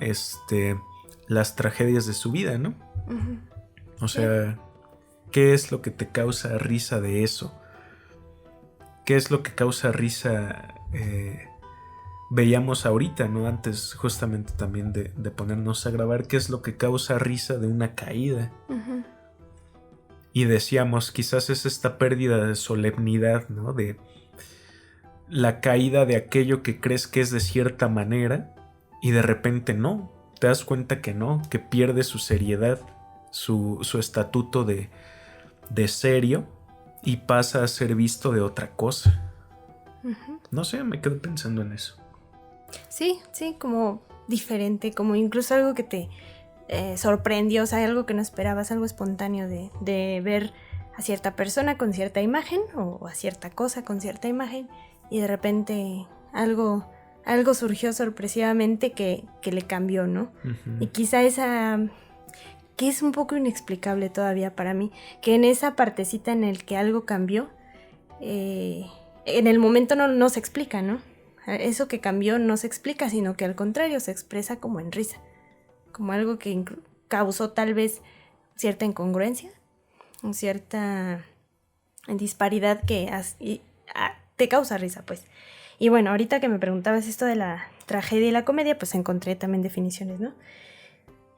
las tragedias de su vida, ¿no? Uh-huh. O sea, sí. ¿Qué es lo que te causa risa de eso? ¿Qué es lo que causa risa? Veíamos ahorita, ¿no? Antes justamente también de ponernos a grabar, ¿qué es lo que causa risa de una caída? Uh-huh. Y decíamos, quizás es esta pérdida de solemnidad, ¿no? De la caída de aquello que crees que es de cierta manera y de repente no. Te das cuenta que no, que pierde su seriedad, su estatuto de serio y pasa a ser visto de otra cosa. Uh-huh. No sé, me quedo pensando en eso. Sí, como diferente, como incluso algo que te sorprendió, o sea, algo que no esperabas, algo espontáneo de ver a cierta persona con cierta imagen o a cierta cosa con cierta imagen y de repente algo surgió sorpresivamente que le cambió, ¿no? Uh-huh. Y quizá esa, que es un poco inexplicable todavía para mí, que en esa partecita en el que algo cambió, en el momento no se explica, ¿no? Eso que cambió no se explica, sino que al contrario se expresa como en risa, como algo que causó tal vez cierta incongruencia, cierta disparidad que te causa risa, pues. Y bueno, ahorita que me preguntabas esto de la tragedia y la comedia, pues encontré también definiciones, ¿no?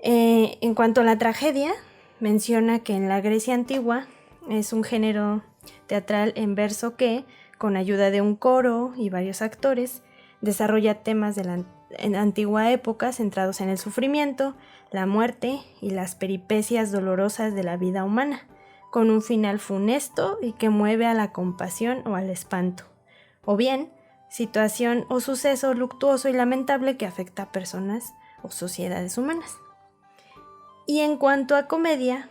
En cuanto a la tragedia, menciona que en la Grecia antigua es un género teatral en verso que, con ayuda de un coro y varios actores, desarrolla temas de la antigua época centrados en el sufrimiento, la muerte y las peripecias dolorosas de la vida humana, con un final funesto y que mueve a la compasión o al espanto, o bien situación o suceso luctuoso y lamentable que afecta a personas o sociedades humanas. Y en cuanto a comedia,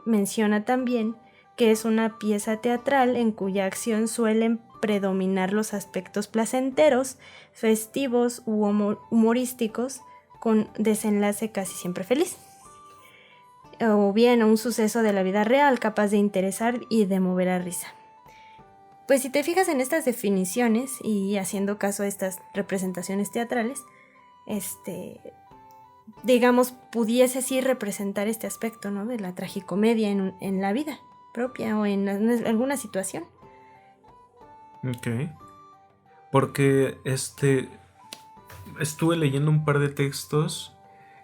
menciona también que es una pieza teatral en cuya acción suelen predominar los aspectos placenteros, festivos u humorísticos, con desenlace casi siempre feliz. O bien un suceso de la vida real capaz de interesar y de mover a risa. Pues si te fijas en estas definiciones y haciendo caso a estas representaciones teatrales, digamos, pudiese sí representar este aspecto, ¿no? De la tragicomedia en la vida propia o en alguna situación. Ok. Porque estuve leyendo un par de textos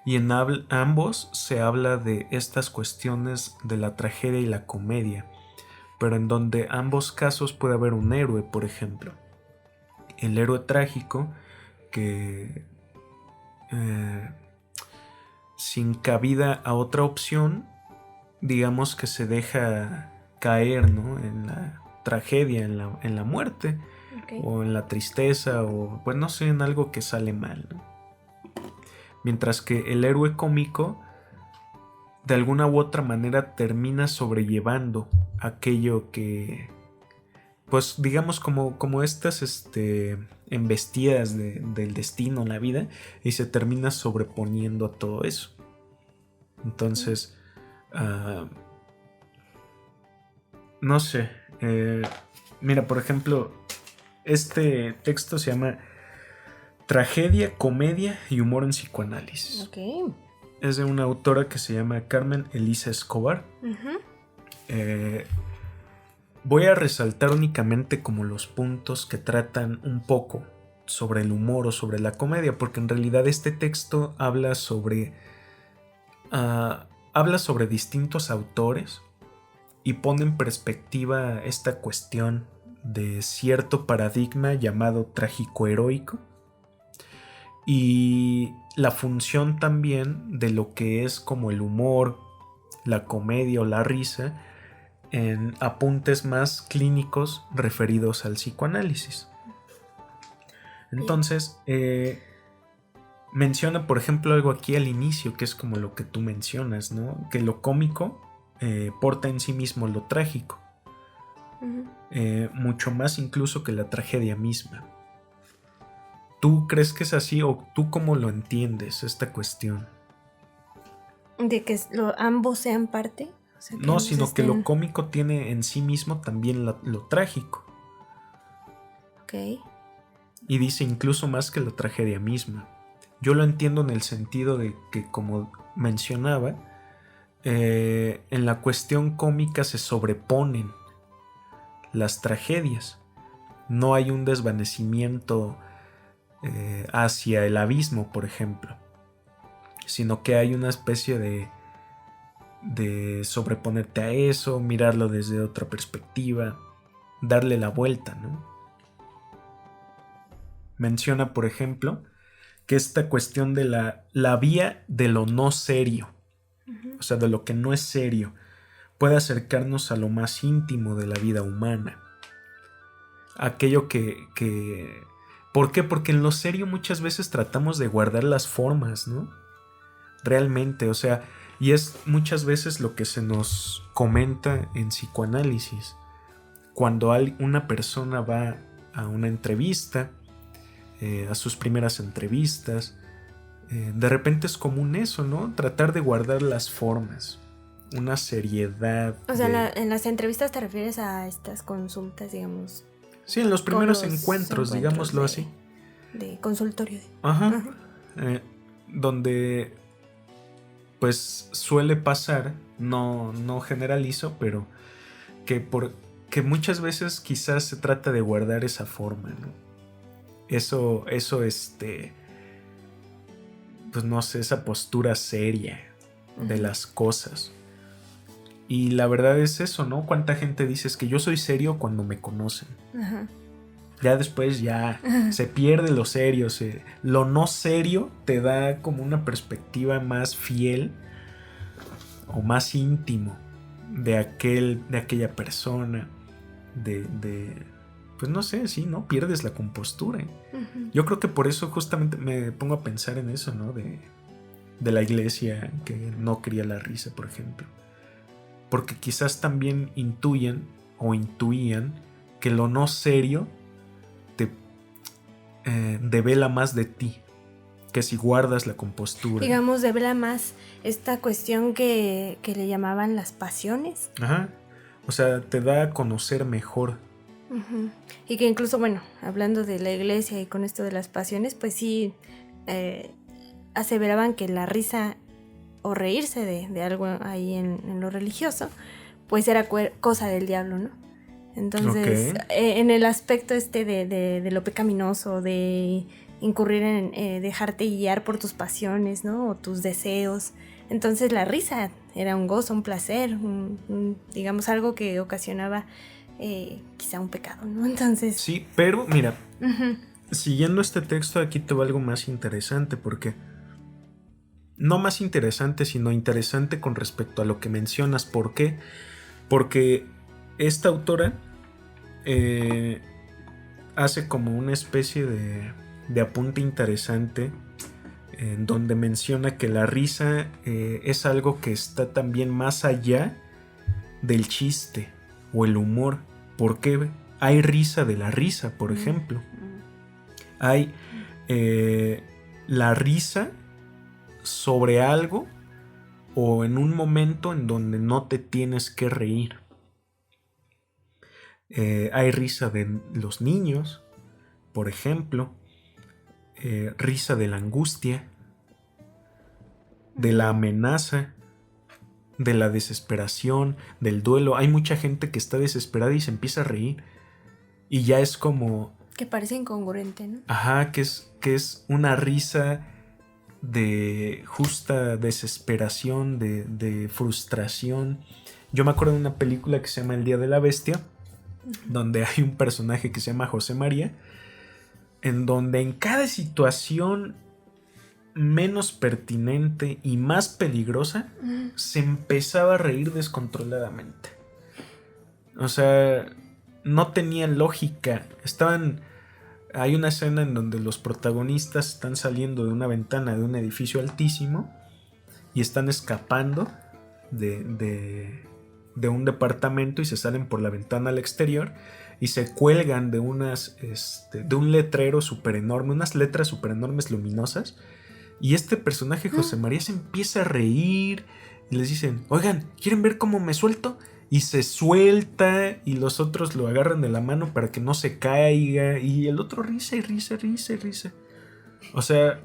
y en ambos se habla de estas cuestiones de la tragedia y la comedia, pero en donde ambos casos puede haber un héroe, por ejemplo. El héroe trágico que sin cabida a otra opción, digamos que se deja caer, ¿no?, en la tragedia, en la muerte, Okay. o en la tristeza, o pues no sé, en algo que sale mal, ¿no? Mientras que el héroe cómico de alguna u otra manera termina sobrellevando aquello que, pues digamos, como estas embestidas del destino, la vida, y se termina sobreponiendo a todo eso. Entonces, no sé, mira, por ejemplo, este texto se llama Tragedia, Comedia y Humor en Psicoanálisis. Okay. Es de una autora que se llama Carmen Elisa Escobar. Voy a resaltar únicamente como los puntos que tratan un poco sobre el humor o sobre la comedia, porque en realidad este texto habla sobre distintos autores y pone en perspectiva esta cuestión de cierto paradigma llamado trágico-heroico y la función también de lo que es como el humor, la comedia o la risa en apuntes más clínicos referidos al psicoanálisis. Entonces, menciona, por ejemplo, algo aquí al inicio, que es como lo que tú mencionas, ¿no? Que lo cómico porta en sí mismo lo trágico, mucho más incluso que la tragedia misma. ¿Tú crees que es así o tú cómo lo entiendes esta cuestión? De que ambos sean parte. O sea, que No, ambos sino que lo estén... cómico tiene en sí mismo también lo trágico. Ok. Y dice incluso más que la tragedia misma. Yo lo entiendo en el sentido de que, como mencionaba, en la cuestión cómica se sobreponen las tragedias. No hay un desvanecimiento hacia el abismo, por ejemplo, sino que hay una especie de sobreponerte a eso, mirarlo desde otra perspectiva, darle la vuelta, ¿no? Menciona, por ejemplo, que esta cuestión de la vía de lo no serio, o sea, de lo que no es serio, puede acercarnos a lo más íntimo de la vida humana. Aquello que... ¿Por qué? Porque en lo serio muchas veces tratamos de guardar las formas, ¿no? Realmente, o sea, y es muchas veces lo que se nos comenta en psicoanálisis. Cuando una persona va a una entrevista, a sus primeras entrevistas, de repente es común eso, ¿no? Tratar de guardar las formas, una seriedad. O sea, en las entrevistas te refieres a estas consultas, digamos. Sí, en los primeros encuentros, digámoslo así. De consultorio. Ajá. Donde pues suele pasar, no generalizo, pero que muchas veces quizás se trata de guardar esa forma, ¿no? Eso, pues no sé, esa postura seria de las cosas. Y la verdad es eso, ¿no? ¿Cuánta gente dice es que yo soy serio cuando me conocen? Ajá. Ya después se pierde lo serio. Lo no serio te da como una perspectiva más fiel o más íntimo de aquella persona. Pues no sé, sí, ¿no? Pierdes la compostura. Yo creo que por eso justamente me pongo a pensar en eso, ¿no? De la iglesia que no quería la risa, por ejemplo. Porque quizás también intuían que lo no serio te devela más de ti, que si guardas la compostura. Digamos, devela más esta cuestión que le llamaban las pasiones. Ajá. O sea, te da a conocer mejor. Y que incluso, bueno, hablando de la iglesia y con esto de las pasiones, pues sí, aseveraban que la risa o reírse de algo ahí en lo religioso, pues era cosa del diablo, ¿no? Entonces, en el aspecto de lo pecaminoso, de incurrir en dejarte guiar por tus pasiones, ¿no? O tus deseos. Entonces la risa era un gozo, un placer, digamos algo que ocasionaba quizá un pecado, ¿no? Entonces... Sí, pero mira, siguiendo este texto aquí te va algo más interesante porque no más interesante, sino interesante con respecto a lo que mencionas. ¿Por qué? Porque esta autora hace como una especie de apunte interesante en donde menciona que la risa es algo que está también más allá del chiste o el humor. Porque hay risa de la risa, por ejemplo. Hay la risa sobre algo o en un momento en donde no te tienes que reír. Hay risa de los niños, por ejemplo, risa de la angustia, de la amenaza, de la desesperación, del duelo. Hay mucha gente que está desesperada y se empieza a reír. Y ya es como... Que parece incongruente, ¿no? Ajá, que es una risa de justa desesperación, de frustración. Yo me acuerdo de una película que se llama El Día de la Bestia, donde hay un personaje que se llama José María, en donde en cada situación menos pertinente y más peligrosa se empezaba a reír descontroladamente. O sea, no tenían lógica. Hay una escena en donde los protagonistas están saliendo de una ventana de un edificio altísimo y están escapando de un departamento y se salen por la ventana al exterior y se cuelgan de un letrero súper enorme, unas letras súper enormes luminosas, y este personaje José María se empieza a reír y les dicen, oigan, ¿quieren ver cómo me suelto? Y se suelta y los otros lo agarran de la mano para que no se caiga y el otro risa y risa, risa y risa. O sea,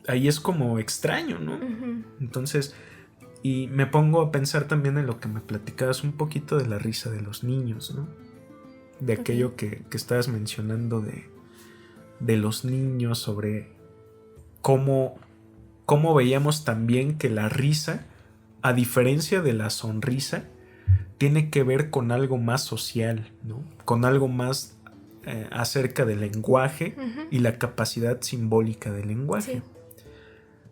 ahí es como extraño, ¿no? Entonces, y me pongo a pensar también en lo que me platicabas un poquito de la risa de los niños, ¿no? De aquello que estabas mencionando de los niños, sobre cómo veíamos también que la risa, a diferencia de la sonrisa, tiene que ver con algo más social, ¿no? Con algo más acerca del lenguaje y la capacidad simbólica del lenguaje. Sí.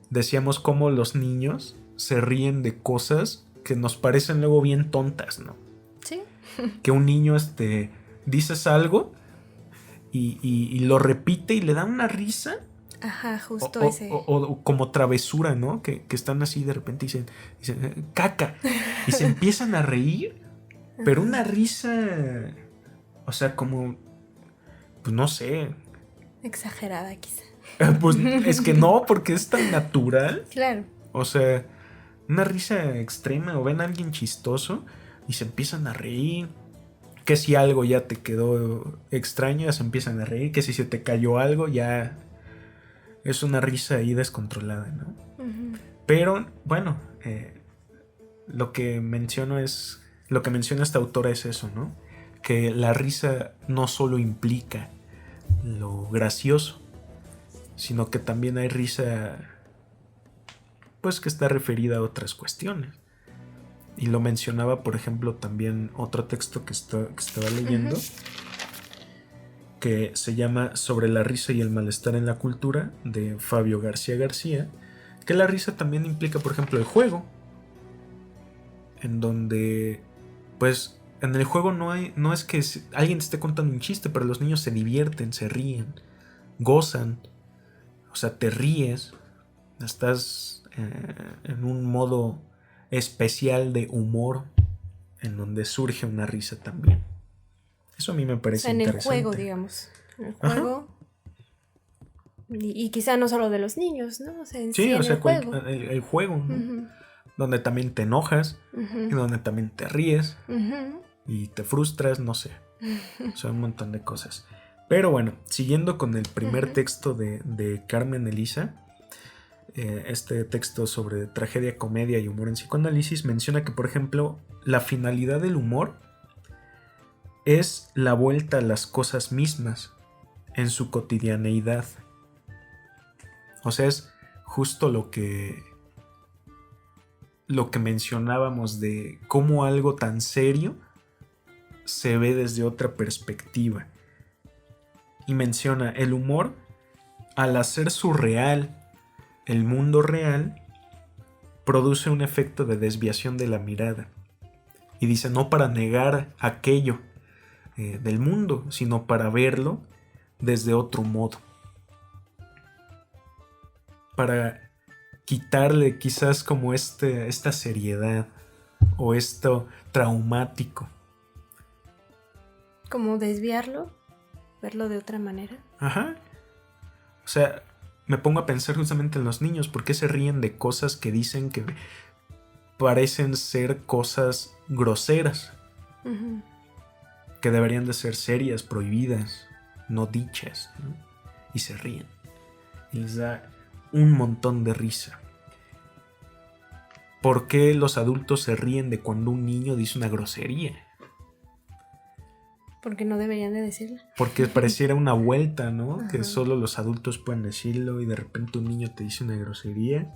Decíamos cómo los niños se ríen de cosas que nos parecen luego bien tontas, ¿no? Sí. Que un niño dices algo y lo repite y le da una risa. Ajá, justo ese. O como travesura, ¿no? Que están así de repente y dicen caca. Y se empiezan a reír, pero una risa, o sea, como, pues no sé. Exagerada quizá. Pues es que no, porque es tan natural. Claro. O sea, una risa extrema, o ven a alguien chistoso y se empiezan a reír. Que si algo ya te quedó extraño, ya se empiezan a reír. Que si se te cayó algo, ya es una risa ahí descontrolada, ¿no? Pero, bueno, lo que menciona esta autora es eso, ¿no? Que la risa no solo implica lo gracioso, sino que también hay risa, pues, que está referida a otras cuestiones. Y lo mencionaba, por ejemplo, también otro texto que estaba leyendo, que se llama Sobre la risa y el malestar en la cultura, de Fabio García García, que la risa también implica, por ejemplo, el juego, en donde, pues, en el juego no es que alguien te esté contando un chiste, pero los niños se divierten, se ríen, gozan, o sea, te ríes, estás en un modo especial de humor, en donde surge una risa también. Eso a mí me parece interesante. En el juego, digamos. En el juego. Y quizá no solo de los niños, ¿no? O sea, sí, o sea, el juego, ¿no? Donde también te enojas, y donde también te ríes, y te frustras, no sé. Son un montón de cosas. Pero bueno, siguiendo con el primer texto de Carmen Elisa, este texto sobre tragedia, comedia y humor en psicoanálisis, menciona que, por ejemplo, la finalidad del humor es la vuelta a las cosas mismas en su cotidianeidad. O sea, es justo lo que mencionábamos de cómo algo tan serio se ve desde otra perspectiva. Y menciona el humor, al hacer surreal el mundo real produce un efecto de desviación de la mirada. Y dice, no para negar aquello del mundo, sino para verlo desde otro modo. Para quitarle quizás como esta seriedad o esto traumático. Como desviarlo, verlo de otra manera. Ajá. O sea, me pongo a pensar justamente en los niños. ¿Por qué se ríen de cosas que dicen que parecen ser cosas groseras? Uh-huh. Que deberían de ser serias, prohibidas, no dichas, ¿no? Y se ríen. Y les da un montón de risa. ¿Por qué los adultos se ríen de cuando un niño dice una grosería? Porque no deberían de decirlo. Porque pareciera una vuelta, ¿no? Ajá. Que solo los adultos pueden decirlo y de repente un niño te dice una grosería.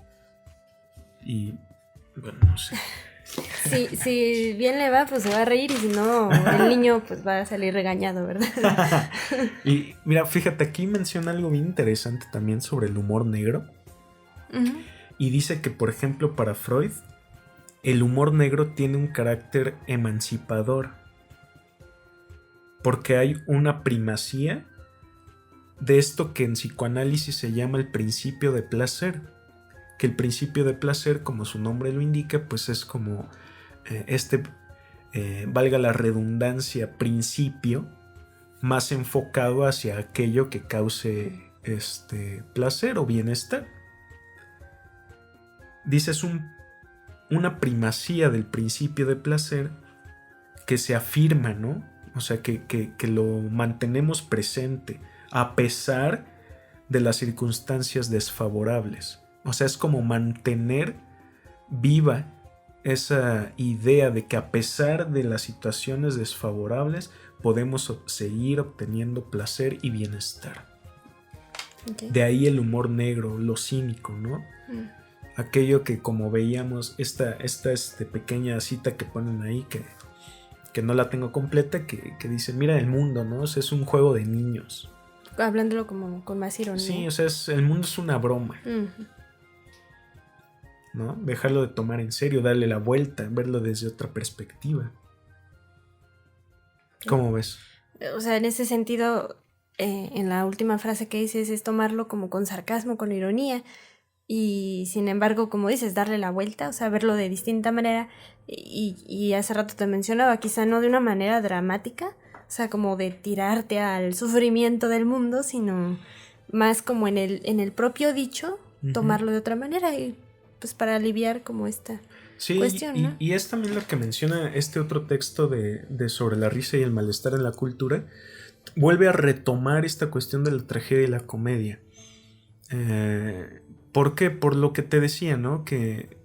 Y bueno, no sé. Si bien le va, pues se va a reír, y si no, el niño pues va a salir regañado, ¿verdad? Y mira, fíjate, aquí menciona algo bien interesante también sobre el humor negro. Uh-huh. Y dice que, por ejemplo, para Freud, el humor negro tiene un carácter emancipador. Porque hay una primacía de esto que en psicoanálisis se llama el principio de placer. Que el principio de placer, como su nombre lo indica, pues es como valga la redundancia, principio más enfocado hacia aquello que cause placer o bienestar. Dices una primacía del principio de placer que se afirma, ¿no? O sea, que lo mantenemos presente a pesar de las circunstancias desfavorables. O sea, es como mantener viva esa idea de que a pesar de las situaciones desfavorables podemos seguir obteniendo placer y bienestar. Okay. De ahí el humor negro, lo cínico, ¿no? Aquello que, como veíamos, esta pequeña cita que ponen ahí, que no la tengo completa, que dice, mira el mundo, ¿no? O sea, es un juego de niños. Hablándolo como con más ironía. Sí, o sea, el mundo es una broma. Uh-huh. ¿No? Dejarlo de tomar en serio, darle la vuelta, verlo desde otra perspectiva. ¿Cómo ves? O sea, en ese sentido, en la última frase que dices es tomarlo como con sarcasmo, con ironía, y sin embargo, como dices, darle la vuelta, o sea, verlo de distinta manera, y hace rato te mencionaba, quizá no de una manera dramática, o sea, como de tirarte al sufrimiento del mundo, sino más como en el propio dicho, uh-huh, tomarlo de otra manera, y pues para aliviar como esta cuestión, ¿no? Y es también lo que menciona este otro texto de sobre la risa y el malestar en la cultura. Vuelve a retomar esta cuestión de la tragedia y la comedia. ¿Por qué? Por lo que te decía, ¿no? Que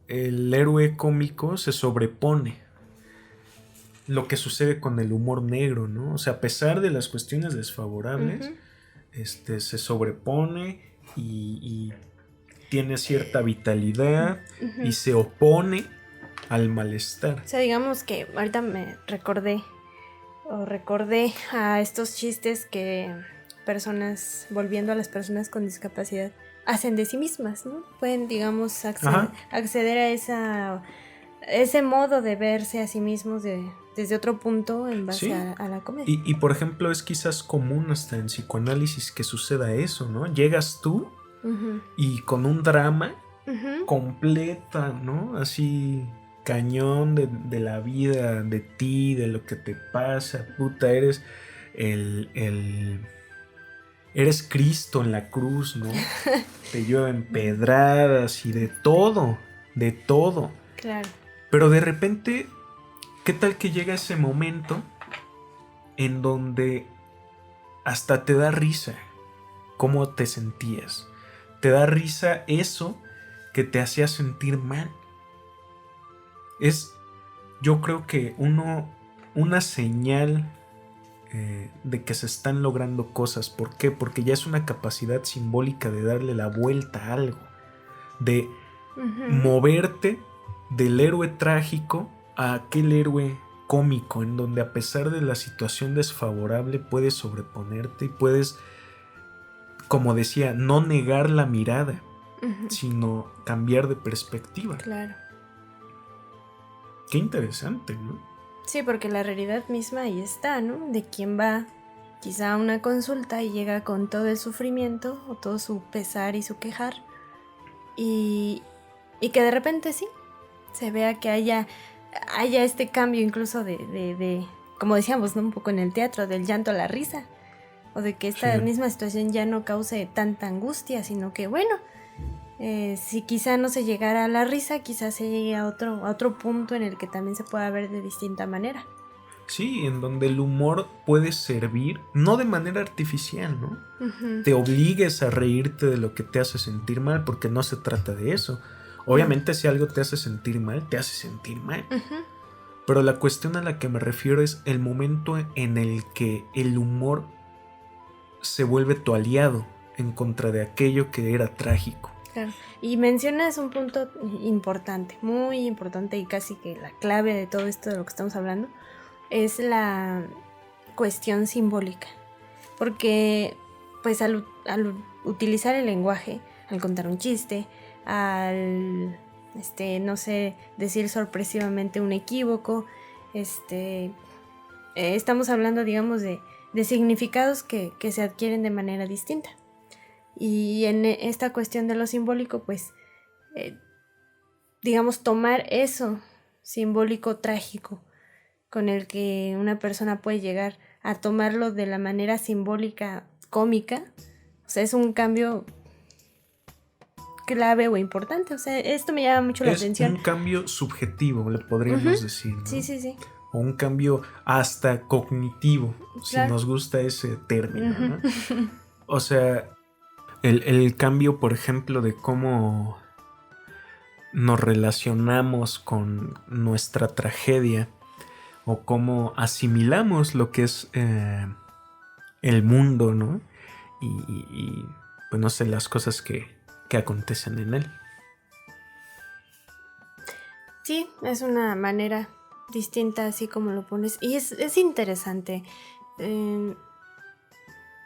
el héroe cómico se sobrepone. Lo que sucede con el humor negro, ¿no? O sea, a pesar de las cuestiones desfavorables, uh-huh, se sobrepone y tiene cierta vitalidad, uh-huh, y se opone al malestar. O sea, digamos que ahorita me recordé a estos chistes que personas, volviendo a las personas con discapacidad, hacen de sí mismas, ¿no? Pueden, digamos, acceder a ese modo de verse a sí mismos desde otro punto en base, sí, a la comedia. Y por ejemplo, es quizás común hasta en psicoanálisis que suceda eso, ¿no? Llegas tú, uh-huh, y con un drama, uh-huh, completa, ¿no? Así cañón de la vida, de ti, de lo que te pasa, puta, eres eres Cristo en la cruz, ¿no? Te llueven pedradas y de todo. Claro. Pero de repente, ¿qué tal que llega ese momento en donde hasta te da risa cómo te sentías? Te da risa eso que te hacía sentir mal. Es, yo creo que una señal de que se están logrando cosas. ¿Por qué? Porque ya es una capacidad simbólica de darle la vuelta a algo. De, uh-huh, moverte del héroe trágico a aquel héroe cómico, en donde a pesar de la situación desfavorable puedes sobreponerte y puedes, como decía, no negar la mirada. sino cambiar de perspectiva. Claro. Qué interesante, ¿no? Sí, porque la realidad misma ahí está, ¿no? De quien va quizá a una consulta y llega con todo el sufrimiento o todo su pesar y su quejar y que de repente sí, se vea que haya este cambio incluso de como decíamos, ¿no? Un poco en el teatro, del llanto a la risa, o de que esta misma situación ya no cause tanta angustia, sino que bueno, si quizá no se llegara a la risa, quizás se llegue a otro punto en el que también se pueda ver de distinta manera. Sí, en donde el humor puede servir, no de manera artificial, ¿no? Te obligues a reírte de lo que te hace sentir mal, porque no se trata de eso. Obviamente si algo te hace sentir mal, te hace sentir mal. Pero la cuestión a la que me refiero es el momento en el que el humor se vuelve tu aliado en contra de aquello que era trágico. Claro. Y mencionas un punto importante, muy importante, y casi que la clave de todo esto de lo que estamos hablando, es la cuestión simbólica. Porque pues al utilizar el lenguaje, al contar un chiste, al no sé, decir sorpresivamente un equívoco, estamos hablando, digamos, de significados que se adquieren de manera distinta. Y en esta cuestión de lo simbólico, pues, digamos, tomar eso simbólico trágico con el que una persona puede llegar a tomarlo de la manera simbólica cómica, o sea, es un cambio clave o importante. O sea, esto me llama mucho la atención. Es un cambio subjetivo, le podríamos decir, ¿no? Sí. O un cambio hasta cognitivo, Claro. si nos gusta ese término, ¿no? O sea, el cambio, por ejemplo, de cómo nos relacionamos con nuestra tragedia o cómo asimilamos lo que es el mundo, ¿no? Y pues no sé, las cosas que acontecen en él. Sí, es una manera distinta así como lo pones. Y es interesante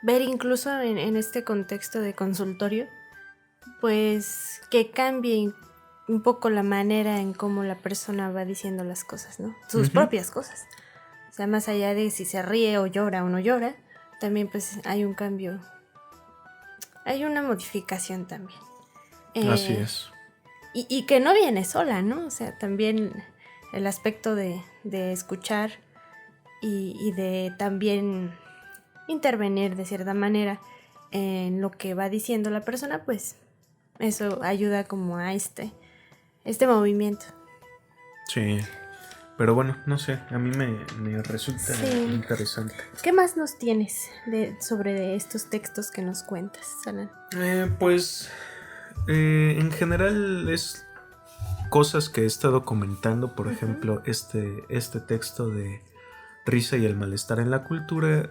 ver incluso en este contexto de consultorio, pues que cambie un poco la manera en cómo la persona va diciendo las cosas, ¿no? Sus propias cosas. O sea, más allá de si se ríe o llora o no llora, también pues hay un cambio, hay una modificación también. Así es. Y que no viene sola, ¿no? O sea, también el aspecto de escuchar y de también intervenir de cierta manera en lo que va diciendo la persona, pues eso ayuda como a este movimiento. Sí, pero bueno, no sé, a mí me resulta interesante. ¿Qué más nos tienes sobre estos textos que nos cuentas, Alan? Pues en general es cosas que he estado comentando, por ejemplo, este texto de Risa y el malestar en la cultura.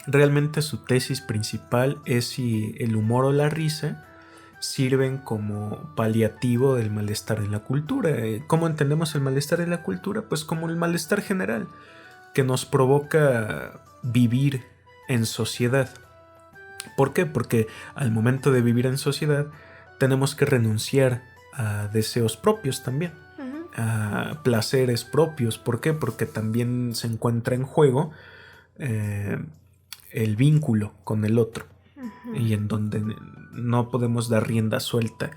Realmente su tesis principal es si el humor o la risa sirven como paliativo del malestar en la cultura. ¿Cómo entendemos el malestar en la cultura? Pues como el malestar general que nos provoca vivir en sociedad. ¿Por qué? Porque al momento de vivir en sociedad tenemos que renunciar a deseos propios también, a placeres propios. ¿Por qué? Porque también se encuentra en juego el vínculo con el otro, y en donde no podemos dar rienda suelta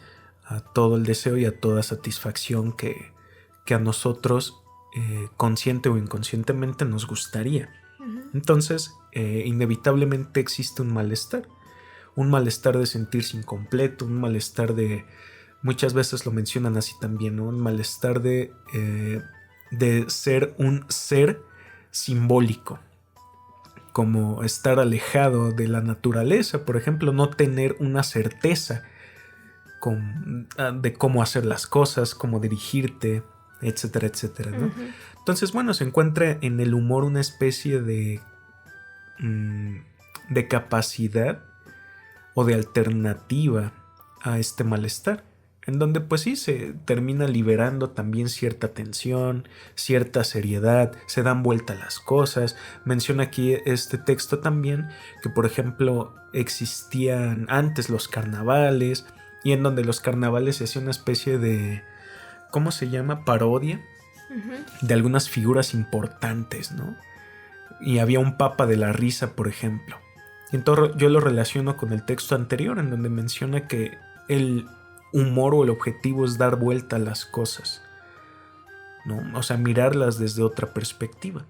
a todo el deseo y a toda satisfacción que a nosotros consciente o inconscientemente nos gustaría. Entonces inevitablemente existe un malestar de sentirse incompleto, un malestar de, muchas veces lo mencionan así también, ¿no? Un malestar de ser un ser simbólico, como estar alejado de la naturaleza, por ejemplo, no tener una certeza de cómo hacer las cosas, cómo dirigirte, etcétera, etcétera, ¿no? Entonces, bueno, se encuentra en el humor una especie de capacidad o de alternativa a este malestar, en donde pues sí se termina liberando también cierta tensión, cierta seriedad, se dan vuelta las cosas. Menciona aquí este texto también que, por ejemplo, existían antes los carnavales, y en donde los carnavales se hacía una especie de, ¿cómo se llama? Parodia de algunas figuras importantes, ¿no? Y había un papa de la risa, por ejemplo. Y entonces yo lo relaciono con el texto anterior, en donde menciona que el humor o el objetivo es dar vuelta a las cosas, ¿no? O sea, mirarlas desde otra perspectiva.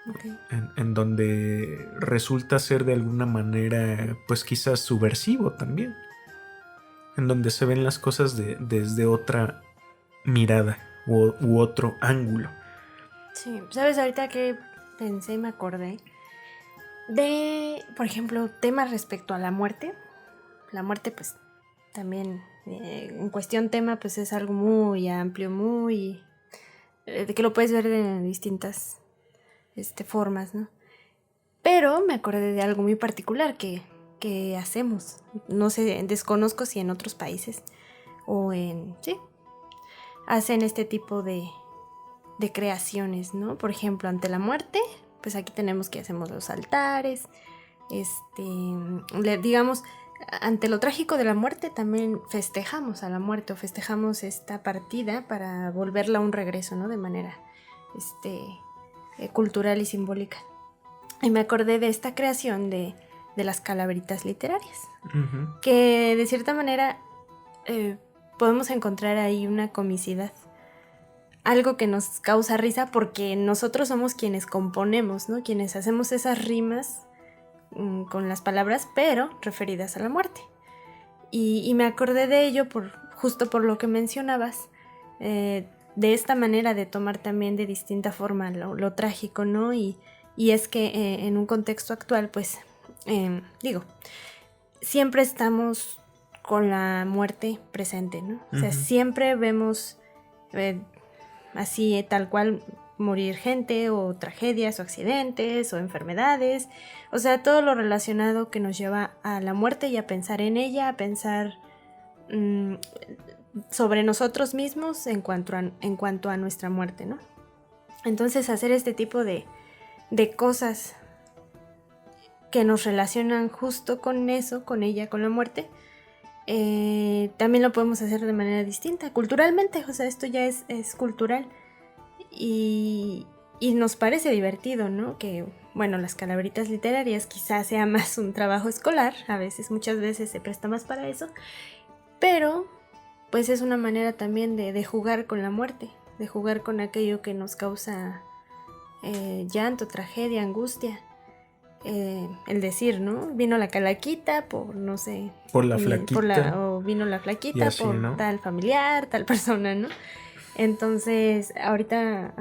Okay. En donde resulta ser de alguna manera, pues quizás subversivo también. En donde se ven las cosas desde otra mirada u otro ángulo. Sí, ¿sabes? Ahorita que pensé y me acordé de, por ejemplo, temas respecto a la muerte. La muerte, pues, también, en cuestión tema, pues es algo muy amplio, muy... de que lo puedes ver de distintas formas, ¿no? Pero me acordé de algo muy particular que hacemos. No sé, desconozco si en otros países o en... sí, hacen este tipo de creaciones, ¿no? Por ejemplo, ante la muerte, pues aquí tenemos que hacemos los altares, digamos, ante lo trágico de la muerte también festejamos a la muerte o festejamos esta partida para volverla a un regreso, ¿no? De manera cultural y simbólica. Y me acordé de esta creación de las calaveritas literarias, que de cierta manera podemos encontrar ahí una comicidad. Algo que nos causa risa porque nosotros somos quienes componemos, ¿no? Quienes hacemos esas rimas con las palabras, pero referidas a la muerte. Y me acordé de ello justo por lo que mencionabas, de esta manera de tomar también de distinta forma lo trágico, ¿no? Y es que en un contexto actual, pues, siempre estamos con la muerte presente, ¿no? O sea, siempre vemos... así tal cual morir gente o tragedias o accidentes o enfermedades, o sea, todo lo relacionado que nos lleva a la muerte y a pensar en ella, a pensar sobre nosotros mismos en cuanto a nuestra muerte, ¿no? Entonces hacer este tipo de cosas que nos relacionan justo con eso, con ella, con la muerte, también lo podemos hacer de manera distinta, culturalmente, o sea, esto ya es cultural y nos parece divertido, ¿no? Que, bueno, las calaveritas literarias quizás sea más un trabajo escolar, muchas veces se presta más para eso, pero pues es una manera también de jugar con la muerte, de jugar con aquello que nos causa llanto, tragedia, angustia. El decir, ¿no? Vino la calaquita por, no sé... por la flaquita. o vino la flaquita así, por, ¿no? Tal familiar, tal persona, ¿no? Entonces, ahorita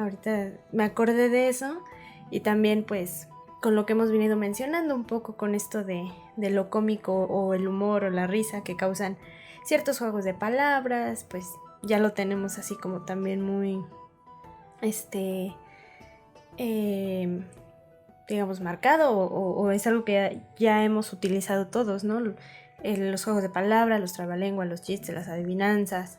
me acordé de eso y también, pues, con lo que hemos venido mencionando un poco con esto de lo cómico o el humor o la risa que causan ciertos juegos de palabras, pues, ya lo tenemos así como también muy, digamos, marcado o es algo que ya hemos utilizado todos, ¿no? Los juegos de palabras, los trabalenguas, los chistes, las adivinanzas,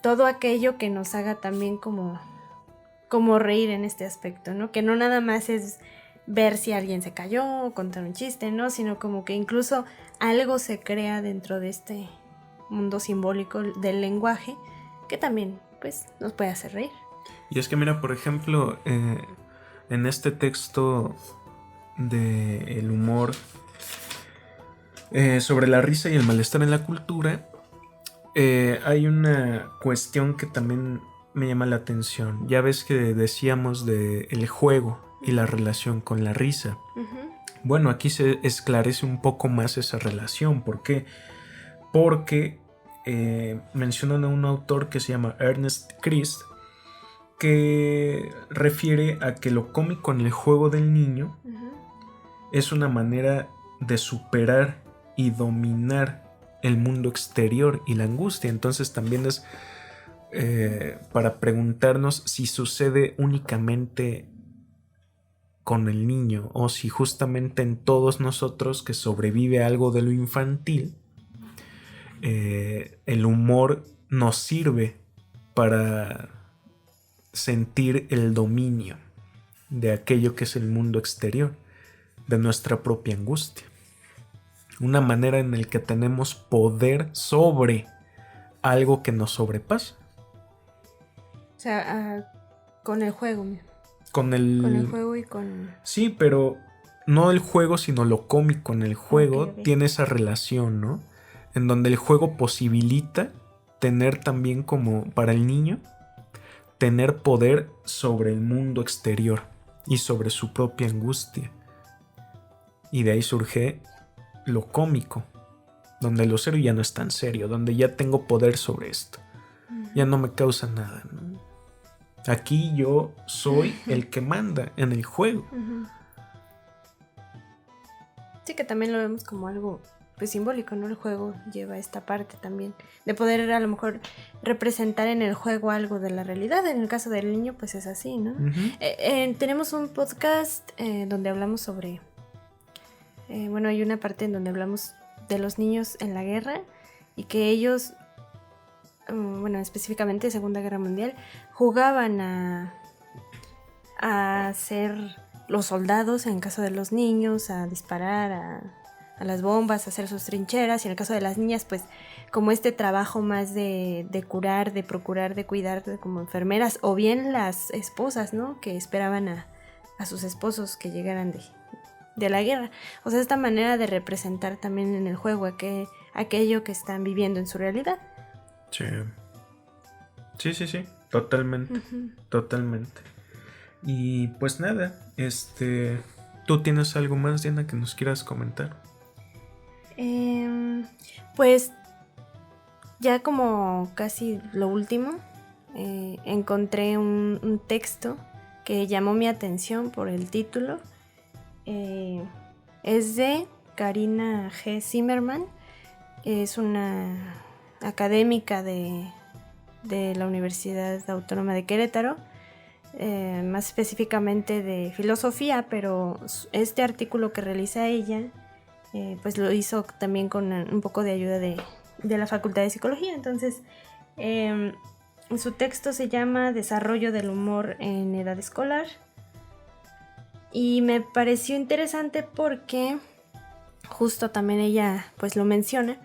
todo aquello que nos haga también como reír en este aspecto, ¿no? Que no nada más es ver si alguien se cayó o contar un chiste, ¿no? Sino como que incluso algo se crea dentro de este mundo simbólico del lenguaje que también, pues, nos puede hacer reír. Y es que mira, por ejemplo, en este texto de el humor sobre la risa y el malestar en la cultura, hay una cuestión que también me llama la atención. Ya ves que decíamos de el juego y la relación con la risa. Bueno, aquí se esclarece un poco más esa relación. ¿Por qué? Porque mencionan a un autor que se llama Ernest Christ, que refiere a que lo cómico en el juego del niño es una manera de superar y dominar el mundo exterior y la angustia. Entonces también es para preguntarnos si sucede únicamente con el niño o si justamente en todos nosotros que sobrevive algo de lo infantil, el humor nos sirve para sentir el dominio de aquello que es el mundo exterior, de nuestra propia angustia. una manera en la que tenemos poder sobre algo que nos sobrepasa. O sea, con el juego. Con Con el juego y con... Sí, pero no el juego, sino lo cómico en el juego. Ok. Tiene esa relación, ¿no? En donde el juego posibilita tener también como para el niño, tener poder sobre el mundo exterior y sobre su propia angustia. Y de ahí surge lo cómico, donde lo serio ya no es tan serio, donde ya tengo poder sobre esto. Ya no me causa nada, ¿no? Aquí yo soy el que manda en el juego. Sí, que también lo vemos como algo pues simbólico, ¿no? El juego lleva esta parte también de poder a lo mejor representar en el juego algo de la realidad. En el caso del niño pues es así, ¿no? Tenemos un podcast donde hablamos sobre bueno, hay una parte en donde hablamos de los niños en la guerra y que ellos bueno, específicamente Segunda Guerra Mundial jugaban a ser los soldados en el caso de los niños, a disparar a las bombas, a hacer sus trincheras, y en el caso de las niñas pues como este trabajo más de curar, de procurar, de cuidar como enfermeras, o bien las esposas, ¿no? Que esperaban a sus esposos que llegaran de la guerra. O sea, esta manera de representar también en el juego aquello que están viviendo en su realidad. Sí, totalmente, totalmente. Y pues nada, ¿tú tienes algo más, Diana, que nos quieras comentar? Pues ya como casi lo último, encontré un texto que llamó mi atención por el título. Es de Karina G. Zimmerman, es una académica de la Universidad Autónoma de Querétaro, más específicamente de filosofía, pero este artículo que realiza ella pues lo hizo también con un poco de ayuda de la Facultad de Psicología. Entonces su texto se llama Desarrollo del humor en edad escolar, y me pareció interesante porque justo también ella pues lo menciona,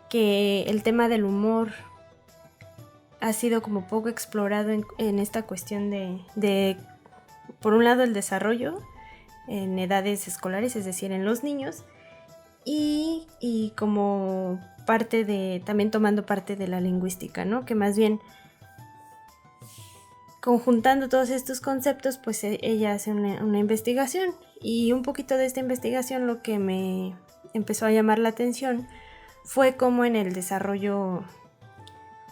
que el tema del humor ha sido como poco explorado en esta cuestión de por un lado el desarrollo en edades escolares, es decir, en los niños, y como parte de, también tomando parte de la lingüística, ¿no? Que más bien conjuntando todos estos conceptos, pues ella hace una investigación, y un poquito de esta investigación lo que me empezó a llamar la atención fue cómo en el desarrollo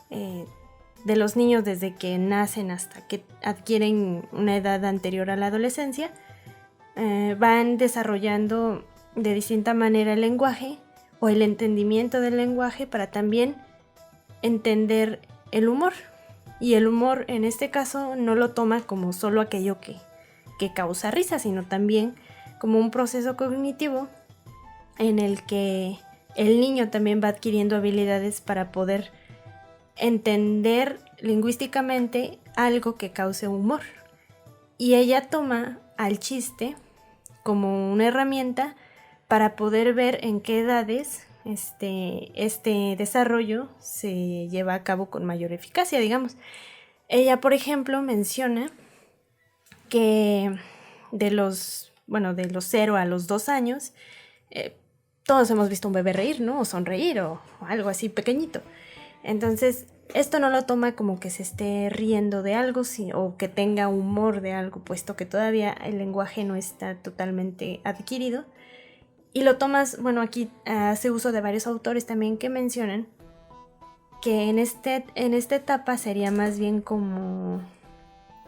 de los niños desde que nacen hasta que adquieren una edad anterior a la adolescencia, van desarrollando de distinta manera el lenguaje o el entendimiento del lenguaje para también entender el humor. Y el humor en este caso no lo toma como solo aquello que causa risa, sino también como un proceso cognitivo en el que el niño también va adquiriendo habilidades para poder entender lingüísticamente algo que cause humor. Y ella toma al chiste como una herramienta para poder ver en qué edades este desarrollo se lleva a cabo con mayor eficacia, digamos. Ella, por ejemplo, menciona que de los 0 a los 2 años, todos hemos visto un bebé reír, ¿no? O sonreír o algo así pequeñito. Entonces, esto no lo toma como que se esté riendo de algo o que tenga humor de algo, puesto que todavía el lenguaje no está totalmente adquirido. Y lo tomas, bueno, aquí hace uso de varios autores también que mencionan que en esta etapa sería más bien como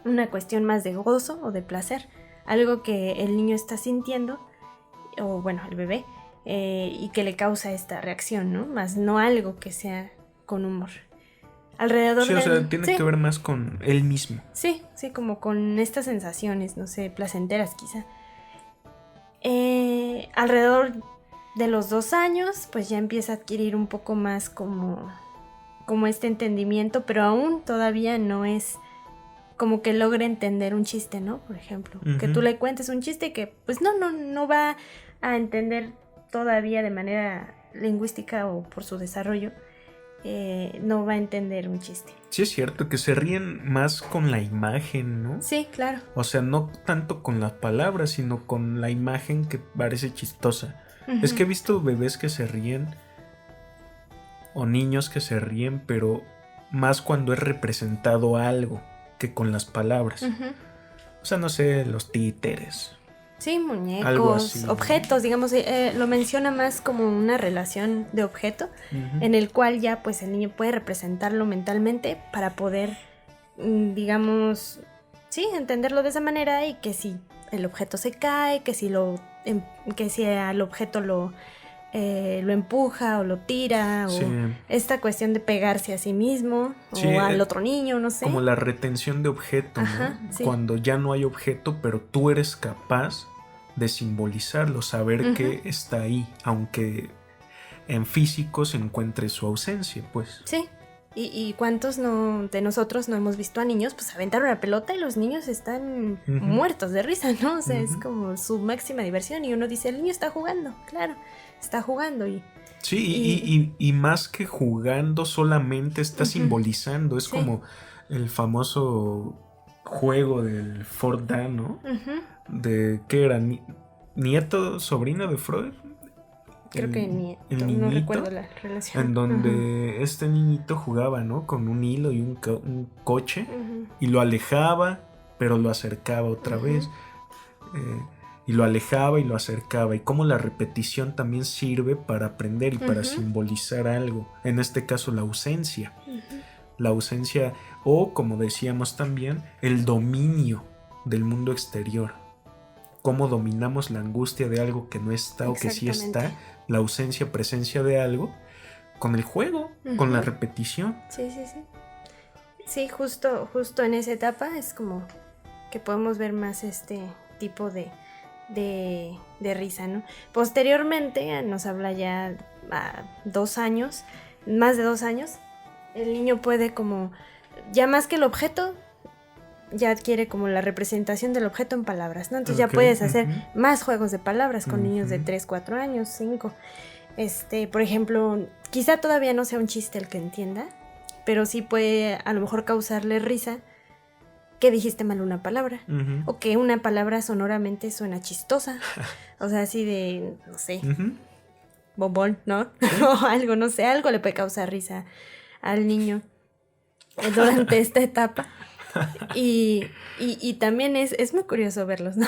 una cuestión más de gozo o de placer, algo que el niño está sintiendo, o bueno, el bebé, y que le causa esta reacción, ¿no? Más no algo que sea con humor. Alrededor o sea, tiene que ver más con él mismo. Sí, como con estas sensaciones, no sé, placenteras quizá. Alrededor de los 2 años, pues ya empieza a adquirir un poco más como este entendimiento, pero aún todavía no es como que logre entender un chiste, ¿no? Por ejemplo, que tú le cuentes un chiste que pues no va a entender todavía de manera lingüística o por su desarrollo, no va a entender un chiste. Sí, es cierto que se ríen más con la imagen, ¿no? Sí, claro. O sea, no tanto con las palabras, sino con la imagen que parece chistosa. Es que he visto bebés que se ríen o niños que se ríen, pero más cuando es representado algo que con las palabras. O sea, no sé, los títeres. Sí, Algo muñecos, así. objetos, digamos, lo menciona más como una relación de objeto, en el cual ya pues el niño puede representarlo mentalmente para poder, digamos, sí, entenderlo de esa manera, y que si el objeto se cae, que si al objeto lo empuja o lo tira, Sí. o esta cuestión de pegarse a sí mismo, Sí, o al otro niño, no sé. Como la retención de objeto, Ajá, ¿no? sí. Cuando ya no hay objeto, pero tú eres capaz de simbolizarlo, saber que está ahí, aunque en físico se encuentre su ausencia, pues. Sí. ¿Y cuántos de nosotros no hemos visto a niños pues aventar una pelota y los niños están muertos de risa, ¿no? O sea, es como su máxima diversión, y uno dice, el niño está jugando, claro, está jugando. Sí, y más que jugando solamente está simbolizando, es como el famoso juego del Fortnite, ¿no? De ¿qué era? ¿Nieto, sobrino de Freud? Creo que nieto, el no niñito, recuerdo la relación. en donde este niñito jugaba, ¿no? Con un hilo y un coche, y lo alejaba, pero lo acercaba otra vez. Y lo alejaba y lo acercaba, y cómo la repetición también sirve para aprender y para simbolizar algo, en este caso la ausencia. La ausencia, o como decíamos también, el dominio del mundo exterior. Cómo dominamos la angustia de algo que no está o que sí está, la ausencia, presencia de algo, con el juego, con la repetición. Sí. Sí, justo en esa etapa es como que podemos ver más este tipo de risa, ¿no? Posteriormente, nos habla ya a 2 años, más de 2 años, el niño puede como, ya más que el objeto, ya adquiere como la representación del objeto en palabras, ¿no? Entonces ya puedes hacer más juegos de palabras con niños de 3, 4 años, 5. Por ejemplo, quizá todavía no sea un chiste el que entienda, pero sí puede a lo mejor causarle risa que dijiste mal una palabra, o que una palabra sonoramente suena chistosa, o sea, así de, no sé, bombón, ¿no? O algo, no sé, algo le puede causar risa al niño durante esta etapa. Y también es muy curioso verlos, ¿no?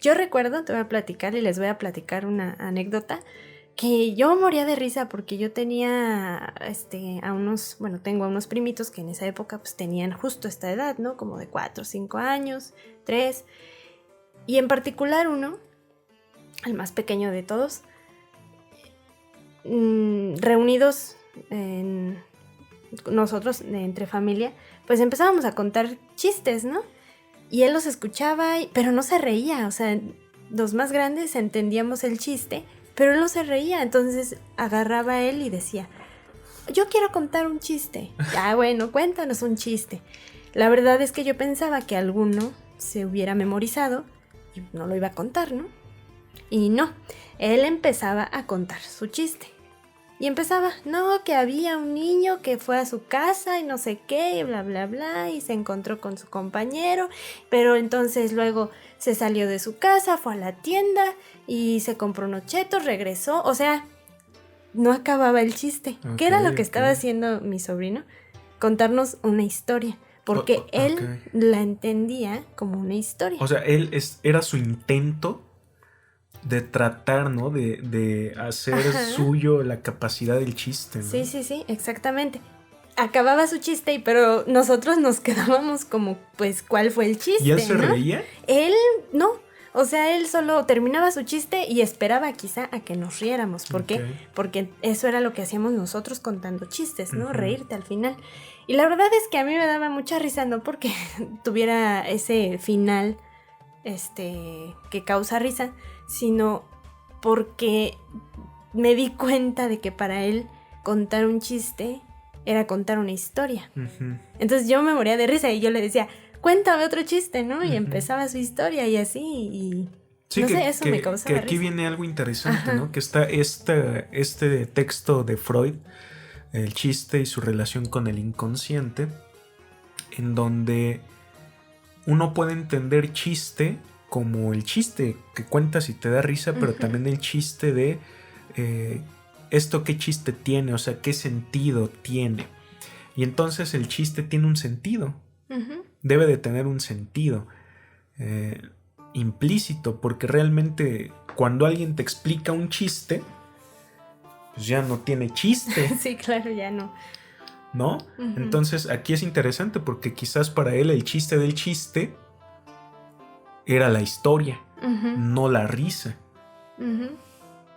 Yo recuerdo, te voy a platicar y les voy a platicar una anécdota, que yo moría de risa porque yo tenía tengo a unos primitos que en esa época pues tenían justo esta edad, ¿no? Como de 4, 5 años, 3. Y en particular uno, el más pequeño de todos, reunidos nosotros entre familia, pues empezábamos a contar chistes, ¿no? Y él los escuchaba, pero no se reía, o sea, los más grandes entendíamos el chiste, pero él no se reía. Entonces agarraba él y decía, yo quiero contar un chiste. Ah, bueno, cuéntanos un chiste. La verdad es que yo pensaba que alguno se hubiera memorizado y no lo iba a contar, ¿no? Y no, él empezaba a contar su chiste. Y empezaba, no, que había un niño que fue a su casa y no sé qué, y bla, bla, bla, y se encontró con su compañero, pero entonces luego se salió de su casa, fue a la tienda y se compró unos chetos, regresó, o sea, no acababa el chiste. ¿Qué era lo que estaba haciendo mi sobrino? Contarnos una historia, porque él la entendía como una historia. O sea, era su intento de tratar, ¿no? De hacer suyo la capacidad del chiste, ¿no? Sí, exactamente. Acababa su chiste, pero nosotros nos quedábamos como, pues, ¿cuál fue el chiste? ¿Y él se reía? Él, no. O sea, él solo terminaba su chiste y esperaba quizá a que nos riéramos. ¿Por qué? Porque eso era lo que hacíamos nosotros contando chistes, ¿no? Reírte al final. Y la verdad es que a mí me daba mucha risa, no porque tuviera ese final que causa risa, sino porque me di cuenta de que para él contar un chiste era contar una historia. Entonces yo me moría de risa y yo le decía, cuéntame otro chiste, ¿no? Y empezaba su historia y así, Sí, no sé, eso me causa que aquí risa. viene algo interesante, Ajá. ¿no? Que está este texto de Freud, el chiste y su relación con el inconsciente, en donde uno puede entender chiste como el chiste que cuentas y te da risa, pero también el chiste de eh, esto qué chiste tiene, o sea, qué sentido tiene. Y entonces el chiste tiene un sentido, debe de tener un sentido implícito, porque realmente cuando alguien te explica un chiste, pues ya no tiene chiste. Sí, claro, ya no. ¿No? Entonces aquí es interesante porque quizás para él el chiste del chiste era la historia, no la risa.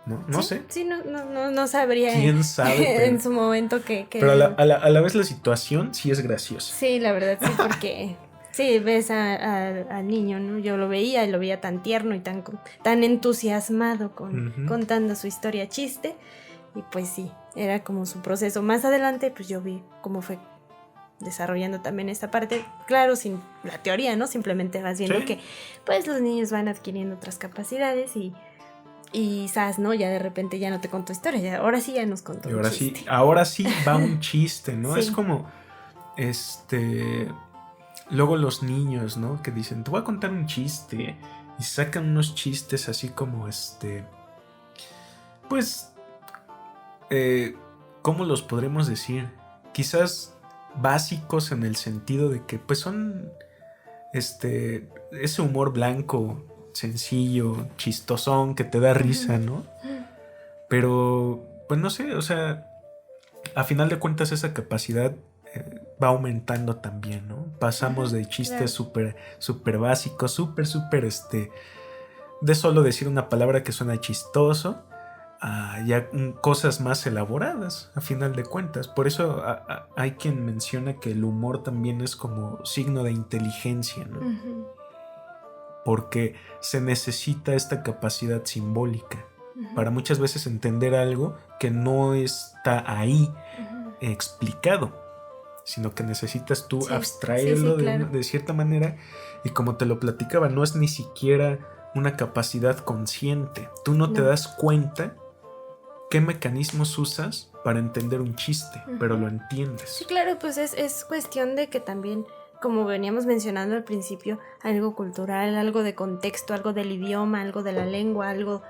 No sí, sé. Sí, no sabría. ¿Quién sabe? En su momento que... Pero a la vez la situación sí es graciosa. Sí, la verdad, sí, porque sí, ves al niño, ¿no? Yo lo veía y lo veía tan tierno y tan entusiasmado contando su historia chiste. Y pues sí, era como su proceso. Más adelante, pues yo vi cómo fue desarrollando también esta parte. Claro, sin la teoría, ¿no? Simplemente vas viendo que pues los niños van adquiriendo otras capacidades y quizás, ¿no? Ya de repente ya no te contó historia, ahora sí ya nos contó un chiste. Ahora sí va un chiste, ¿no? Sí. Es como, luego los niños, ¿no? Que dicen, te voy a contar un chiste. Y sacan unos chistes así como, pues, ¿cómo los podremos decir? Quizás básicos en el sentido de que pues son ese humor blanco, sencillo, chistosón, que te da risa, ¿no? Pero pues no sé, o sea, a final de cuentas esa capacidad va aumentando también, ¿no? Pasamos de chistes súper básicos, súper de solo decir una palabra que suena chistoso, ya cosas más elaboradas a final de cuentas. Por eso hay quien menciona que el humor también es como signo de inteligencia, ¿no? Porque se necesita esta capacidad simbólica para muchas veces entender algo que no está ahí explicado, sino que necesitas tú abstraerlo claro. de cierta manera, y como te lo platicaba, no es ni siquiera una capacidad consciente. Tú no te das cuenta qué mecanismos usas para entender un chiste, pero lo entiendes. Sí, claro, pues es cuestión de que también, como veníamos mencionando al principio, algo cultural, algo de contexto, algo del idioma, algo de la lengua, algo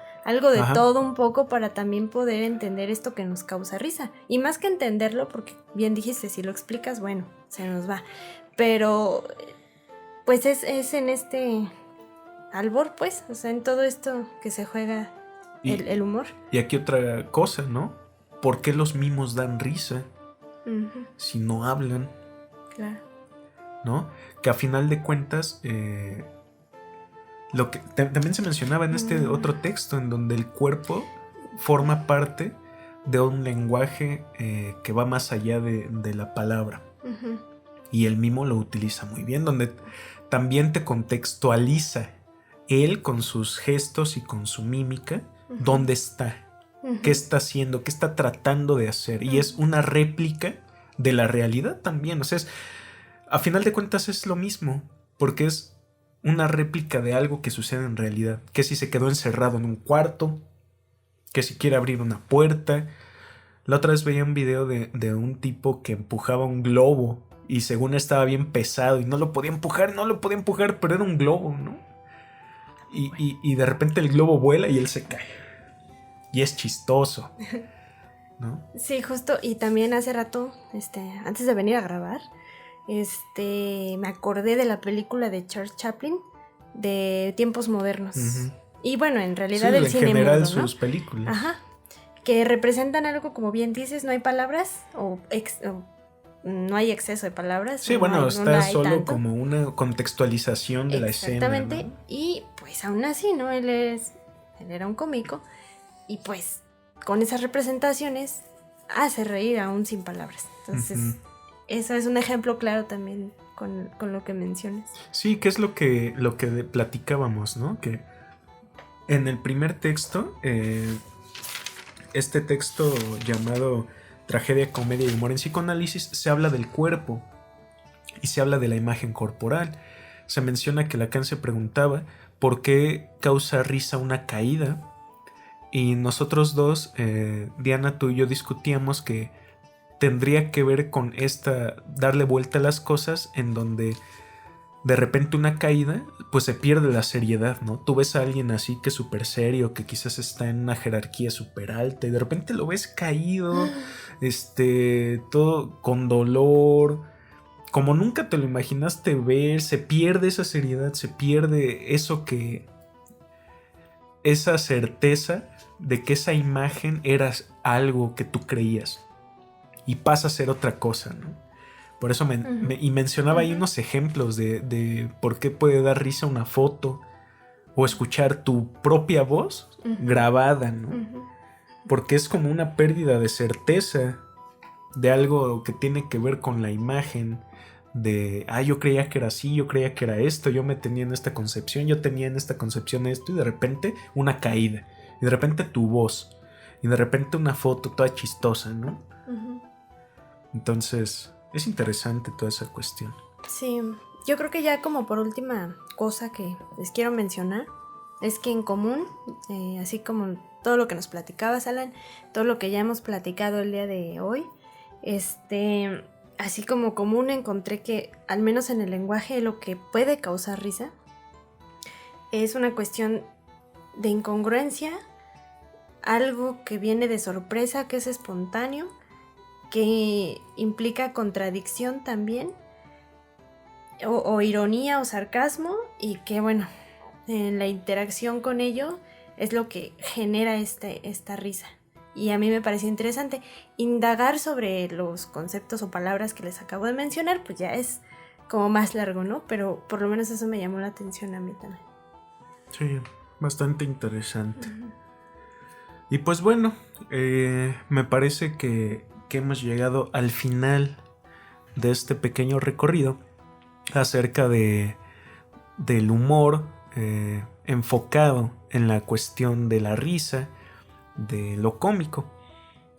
de todo un poco para también poder entender esto que nos causa risa. Y más que entenderlo, porque bien dijiste, si lo explicas, bueno, se nos va. Pero pues es en este albor, pues, o sea, en todo esto que se juega el humor. Y aquí otra cosa, ¿no? ¿Por qué los mimos dan risa si no hablan? Claro. ¿No? Que a final de cuentas, lo que también se mencionaba en este otro texto, en donde el cuerpo forma parte de un lenguaje que va más allá de la palabra. Y el mimo lo utiliza muy bien, donde también te contextualiza él con sus gestos y con su mímica, dónde está, qué está haciendo, qué está tratando de hacer. Y es una réplica de la realidad también. O sea, a final de cuentas es lo mismo, porque es una réplica de algo que sucede en realidad. Que si se quedó encerrado en un cuarto, que si quiere abrir una puerta. La otra vez veía un video de un tipo que empujaba un globo y según estaba bien pesado y no lo podía empujar, pero era un globo, ¿no? Y de repente el globo vuela y él se cae. Y es chistoso, ¿no? Sí, justo. Y también hace rato, antes de venir a grabar, me acordé de la película de Charles Chaplin de Tiempos Modernos. Y bueno, en realidad sí, el cine en general mudo, ¿no? sus películas. Ajá. Que representan algo, como bien dices, no hay palabras o no hay exceso de palabras. Sí, bueno, está solo tanto, como una contextualización de la escena. Exactamente, ¿no? Y pues aún así, ¿no? Él era un cómico y pues con esas representaciones hace reír aún sin palabras. Entonces, eso es un ejemplo claro también con lo que mencionas. Sí, que es lo que platicábamos, ¿no? Que en el primer texto, este texto llamado Tragedia, Comedia y Humor en Psicoanálisis, se habla del cuerpo y se habla de la imagen corporal. Se menciona que Lacan se preguntaba por qué causa risa una caída. Y nosotros dos, Diana, tú y yo discutíamos que tendría que ver con darle vuelta a las cosas, en donde de repente una caída, pues se pierde la seriedad, ¿no? Tú ves a alguien así que es súper serio, que quizás está en una jerarquía súper alta, y de repente lo ves caído, todo con dolor, como nunca te lo imaginaste ver. Se pierde esa seriedad, se pierde esa certeza de que esa imagen era algo que tú creías, y pasa a ser otra cosa, ¿no? Por eso mencionaba ahí unos ejemplos de por qué puede dar risa una foto o escuchar tu propia voz grabada, ¿no? Porque es como una pérdida de certeza de algo que tiene que ver con la imagen de, yo creía que era así, yo creía que era esto, yo me tenía en esta concepción, yo tenía en esta concepción esto, y de repente una caída, y de repente tu voz, y de repente una foto toda chistosa, ¿no? Entonces es interesante toda esa cuestión. Sí, yo creo que ya como por última cosa que les quiero mencionar es que en común, así como todo lo que nos platicabas, Alan, todo lo que ya hemos platicado el día de hoy, así como común encontré que al menos en el lenguaje lo que puede causar risa es una cuestión de incongruencia, algo que viene de sorpresa, que es espontáneo, que implica contradicción también, o ironía o sarcasmo, y que bueno, en la interacción con ello es lo que genera esta risa. Y a mí me pareció interesante indagar sobre los conceptos o palabras que les acabo de mencionar, pues ya es como más largo, ¿no? Pero por lo menos eso me llamó la atención a mí también. Sí, bastante interesante. Y pues bueno, me parece que hemos llegado al final de este pequeño recorrido acerca del humor enfocado en la cuestión de la risa, de lo cómico.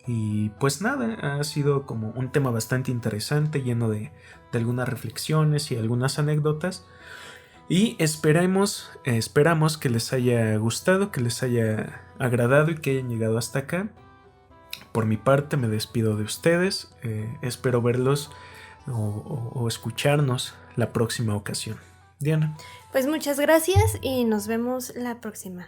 Y pues nada, ha sido como un tema bastante interesante, lleno de algunas reflexiones y algunas anécdotas. Y esperamos que les haya gustado, que les haya agradado y que hayan llegado hasta acá. Por mi parte me despido de ustedes. Espero verlos o escucharnos la próxima ocasión. Diana. Pues muchas gracias y nos vemos la próxima.